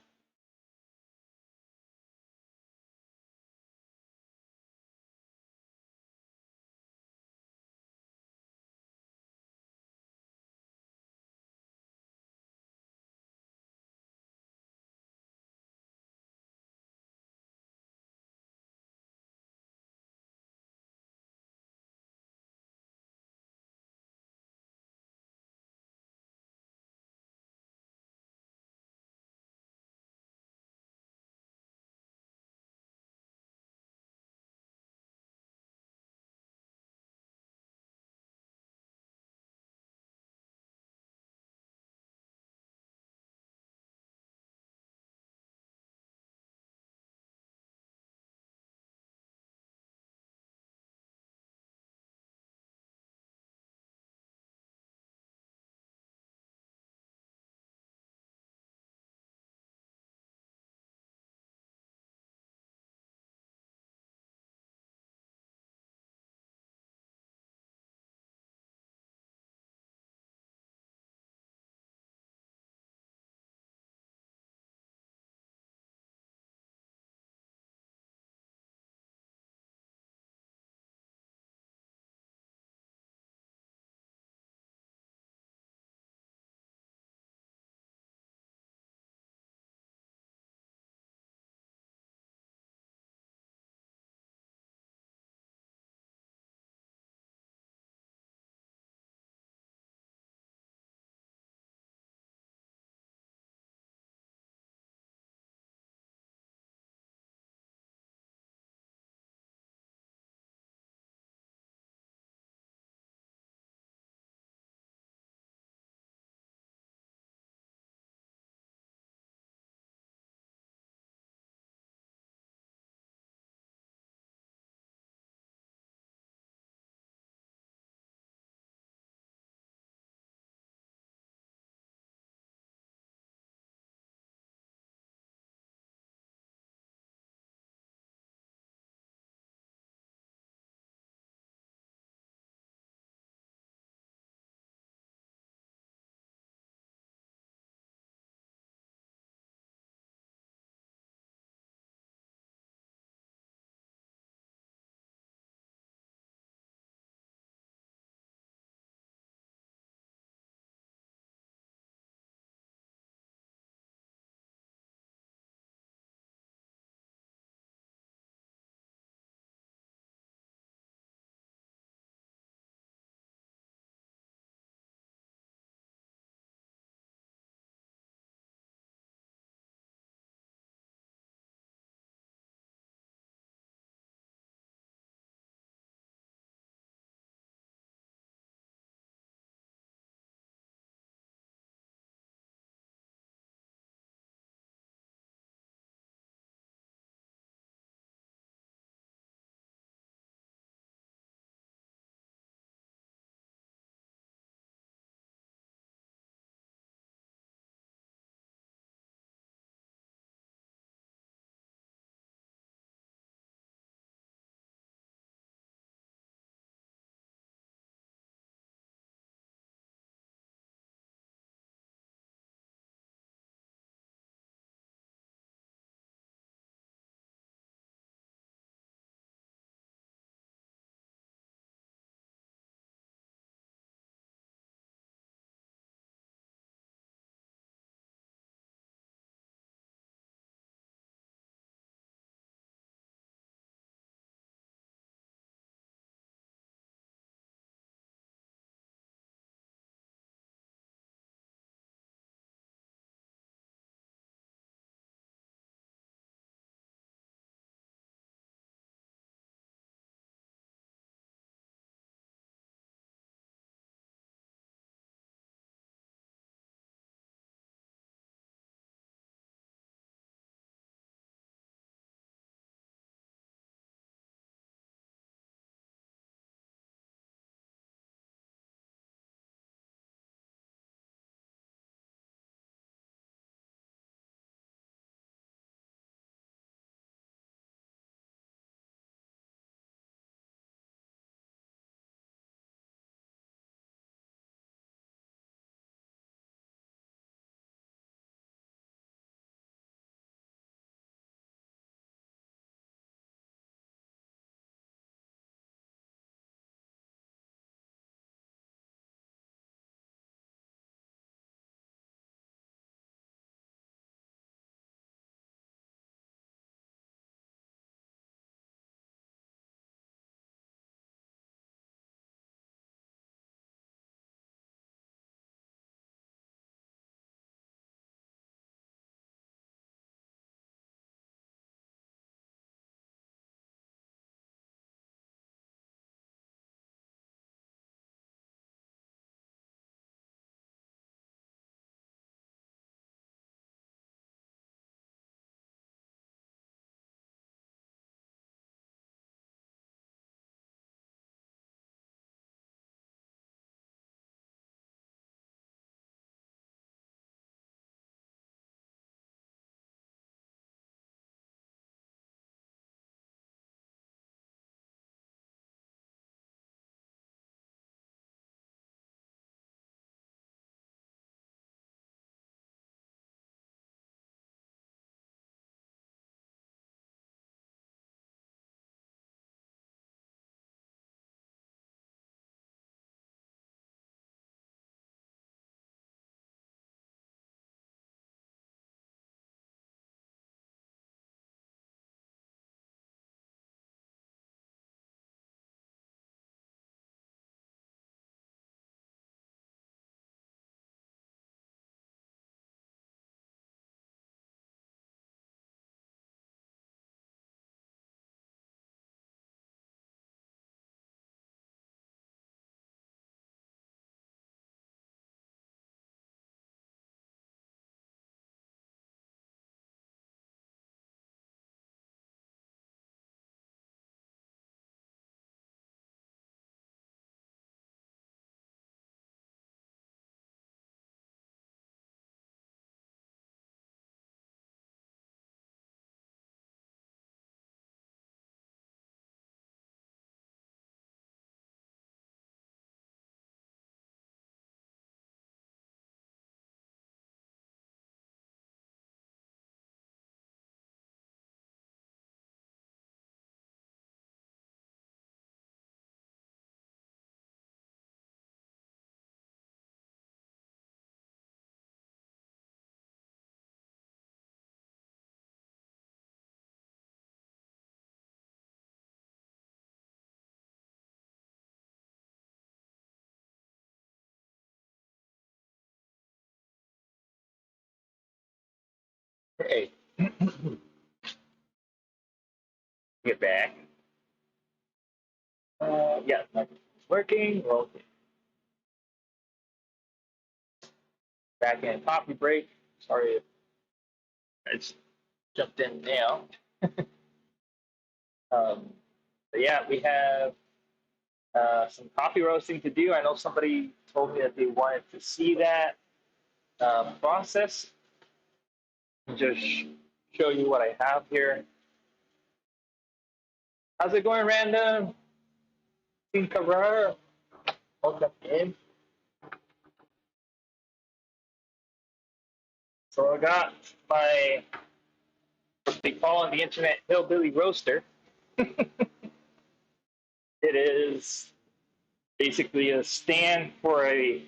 Okay. Get back. Yeah, microphone's working. Well, back in coffee break. Sorry if I just jumped in now. But yeah, we have some coffee roasting to do. I know somebody told me that they wanted to see that process. Just show you what I have here. How's it going, Random? Team Carrera, welcome in. So I got my, what they call on the internet, hillbilly roaster. It is basically a stand for a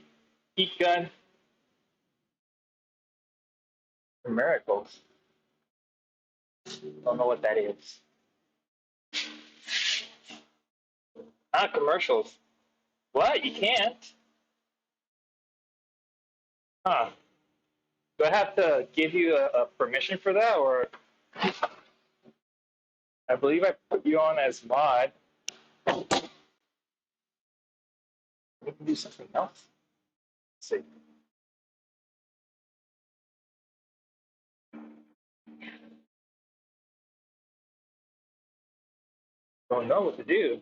heat gun for miracles. Don't know what that is. Not commercials. What? You can't? Huh. Do I have to give you a permission for that, or I believe I put you on as mod. We can do something else. Let's see. Don't know what to do.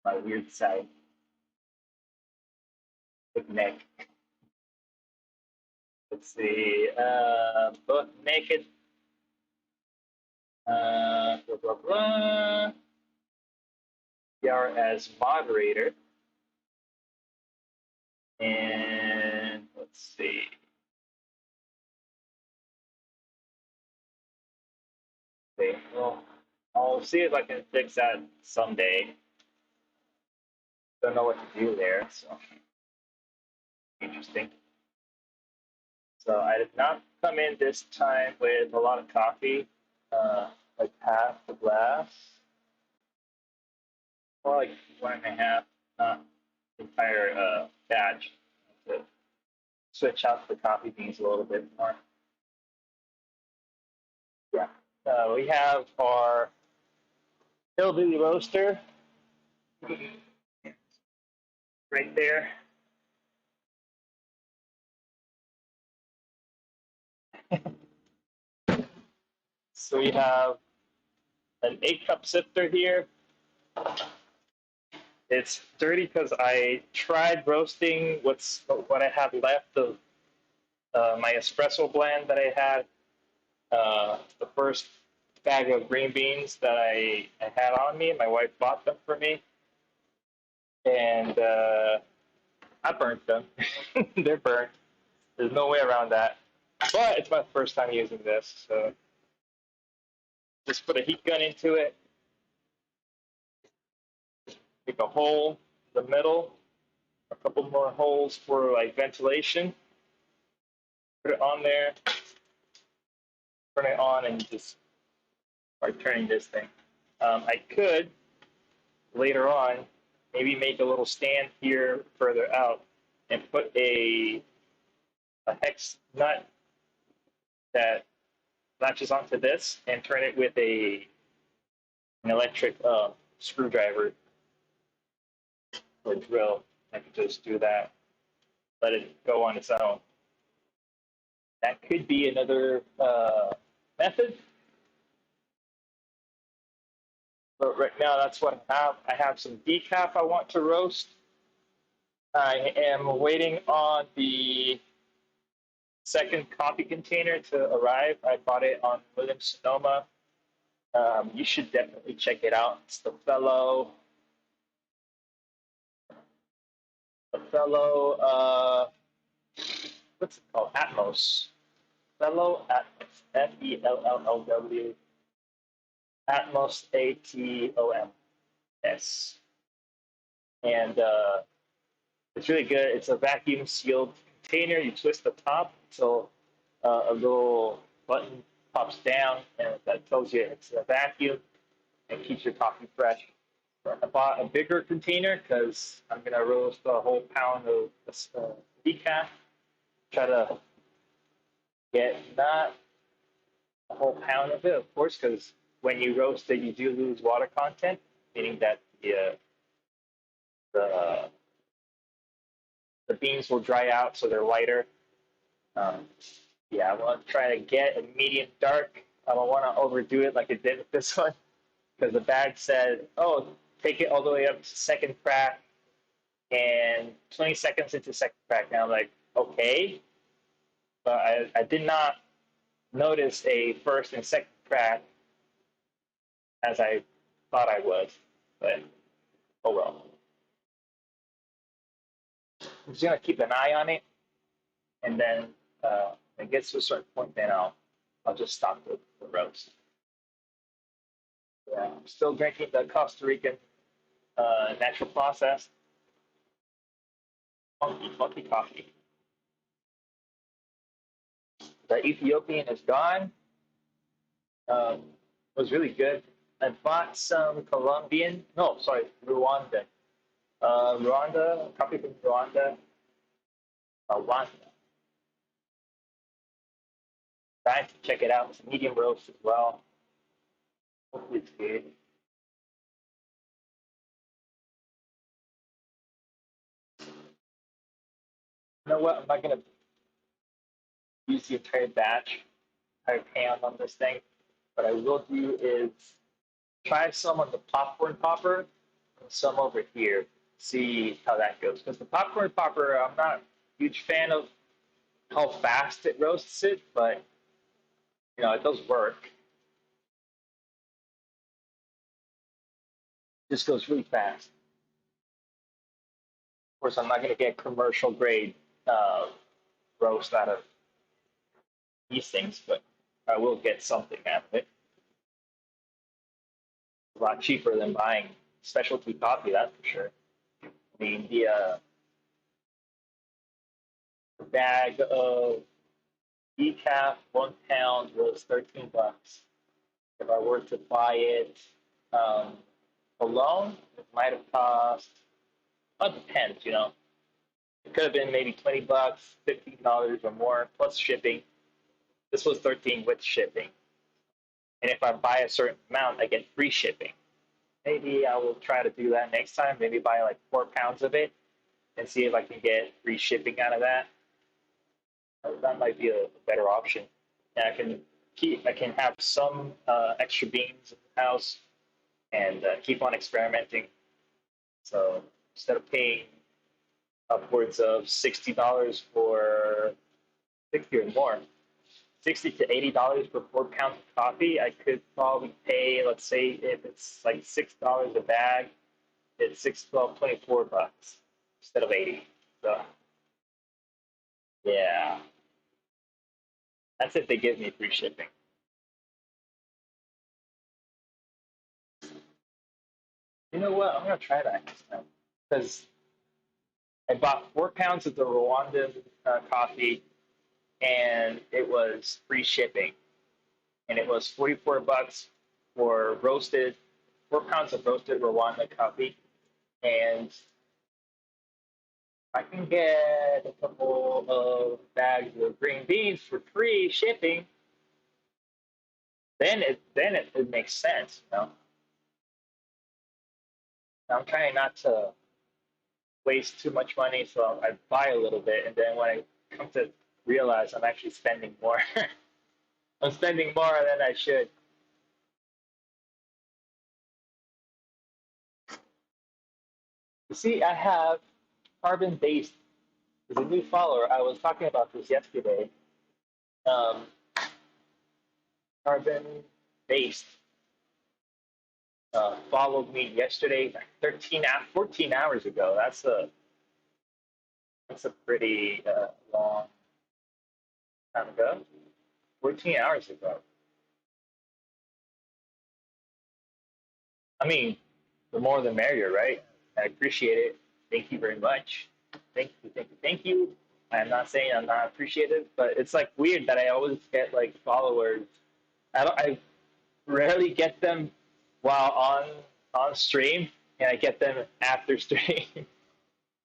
My weird side. Big neck. Let's see. Both naked. Blah blah blah. PR as moderator. And let's see. Okay, well, I'll see if I can fix that someday. Don't know what to do there, so interesting. So I did not come in this time with a lot of coffee, like half the glass, or like 1.5, not the entire batch, to switch out the coffee beans a little bit more. Yeah, we have our hillbilly roaster right there. So we have an 8-cup sifter here. It's dirty because I tried roasting what I have left of my espresso blend that I had, the first bag of green beans that I had on me. My wife bought them for me, and I burnt them. They're burnt. There's no way around that. But it's my first time using this, so just put a heat gun into it, make a hole in the middle, a couple more holes for like ventilation. Put it on there, turn it on, and just start turning this thing. I could later on maybe make a little stand here further out and put a hex nut that latches onto this and turn it with an electric screwdriver or drill. I could just do that, let it go on its own. That could be another method. But right now, that's what I have. I have some decaf I want to roast. I am waiting on the second coffee container to arrive. I bought it on Williams Sonoma. You should definitely check it out. It's the fellow, what's it called? Atmos. Fellow Atmos. FELLLW. Atmos ATOMS. And it's really good. It's a vacuum sealed container. You twist the top until a little button pops down, and that tells you it's a vacuum and keeps your coffee fresh. I bought a bigger container because I'm gonna roast a whole pound of decaf. Try to get not a whole pound of it, of course, because when you roast it, you do lose water content, meaning that the the beans will dry out, so they're lighter. Um, yeah, I want to try to get a medium dark. I don't want to overdo it like it did with this one, because the bag said, "Oh, take it all the way up to second crack and 20 seconds into second crack." And I'm like, okay, but I did not notice a first and second crack as I thought I would. But oh well. I'm just gonna keep an eye on it, and then when it gets to a certain point, then I'll just stop the roast. Yeah, I'm still drinking the Costa Rican natural process funky coffee. The Ethiopian is gone. It was really good. I bought some Colombian, no, sorry, Rwanda. Rwanda, coffee from Rwanda, Rwanda. Trying to check it out. It's a medium roast as well. Hopefully it's good. You know what? I'm not gonna use the entire batch, entire pan on this thing. What I will do is try some on the popcorn popper and some over here. See how that goes. Because the popcorn popper, I'm not a huge fan of how fast it roasts it, but it does work. It just goes really fast. Of course, I'm not gonna get commercial grade uh, roast out of these things, but I will get something out of it. A lot cheaper than buying specialty coffee, that's for sure. I mean, the bag of decaf 1 pound was $13. If I were to buy it um, alone, it might have cost. Well, it depends. It could have been maybe $20, $15 or more plus shipping. This was 13 with shipping. And if I buy a certain amount, I get free shipping. Maybe I will try to do that next time. Maybe buy like 4 pounds of it and see if I can get free shipping out of that. That might be a better option. And I can have some extra beans in the house and keep on experimenting. So instead of paying upwards of $60 for 60 or more, $60 to $80 for 4 pounds of coffee, I could probably pay. Let's say if it's like $6 a bag, it's 6, 12, $24 instead of 80. So yeah, that's if they give me free shipping. You know what? I'm gonna try that next time because I bought 4 pounds of the Rwandan coffee, and it was free shipping, and it was $44 for roasted 4 pounds of roasted Rwanda coffee, and I can get a couple of bags of green beans for free shipping. Then it makes sense. I'm trying not to waste too much money, so I buy a little bit, and then when I come to realize I'm actually spending more, I'm spending more than I should. You see, I have carbon based as a new follower. I was talking about this yesterday. Um, carbon based followed me yesterday, like 14 hours ago. That's a pretty long time ago. 14 hours ago. I mean, the more the merrier, right? I appreciate it. Thank you very much. Thank you, thank you, thank you. I'm not saying I'm not appreciative, but it's like weird that I always get like followers. I rarely get them while on stream, and I get them after stream.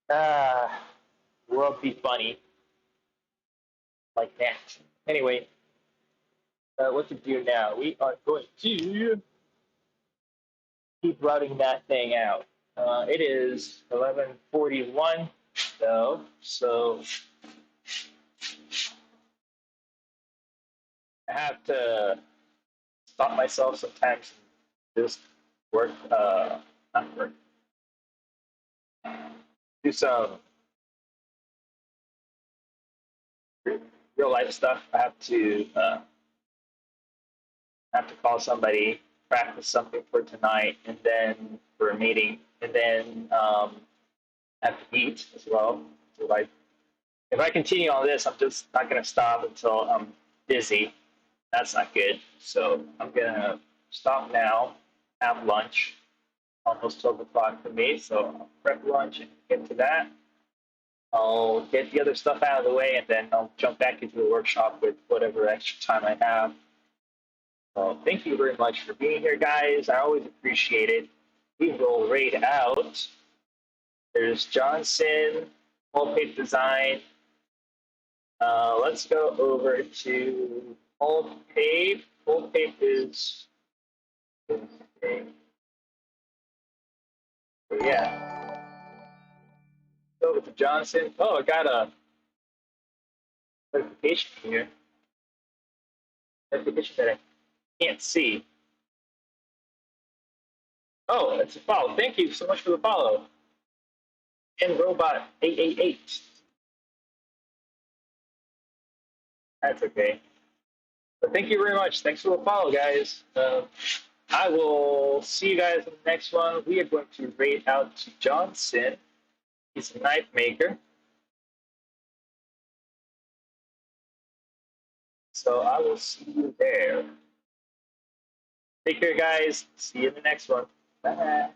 Ah, world be funny. like that. Anyway, what to do now? We are going to keep routing that thing out. It is 11:41 though, so I have to stop myself sometimes and just work, not work, do some real life stuff. I have to call somebody, practice something for tonight, and then for a meeting, and then have to eat as well. So like, if I continue on this, I'm just not gonna stop until I'm busy. That's not good. So I'm gonna stop now, have lunch. Almost 12 o'clock for me, so I'll prep lunch and get to that. I'll get the other stuff out of the way, and then I'll jump back into the workshop with whatever extra time I have. So thank you very much for being here, guys. I always appreciate it. We will rate out. There's Johnson, Wallpaper Design. Let's go over to Wallpaper. Wallpaper is. Yeah. Go over to Johnson. Oh, I got a notification here. Notification that I can't see. Oh, it's a follow. Thank you so much for the follow. And Robot 888. That's okay. But thank you very much. Thanks for the follow, guys. I will see you guys in the next one. We are going to rate out to Johnson. He's a knife maker. So I will see you there. Take care, guys. See you in the next one. Bye.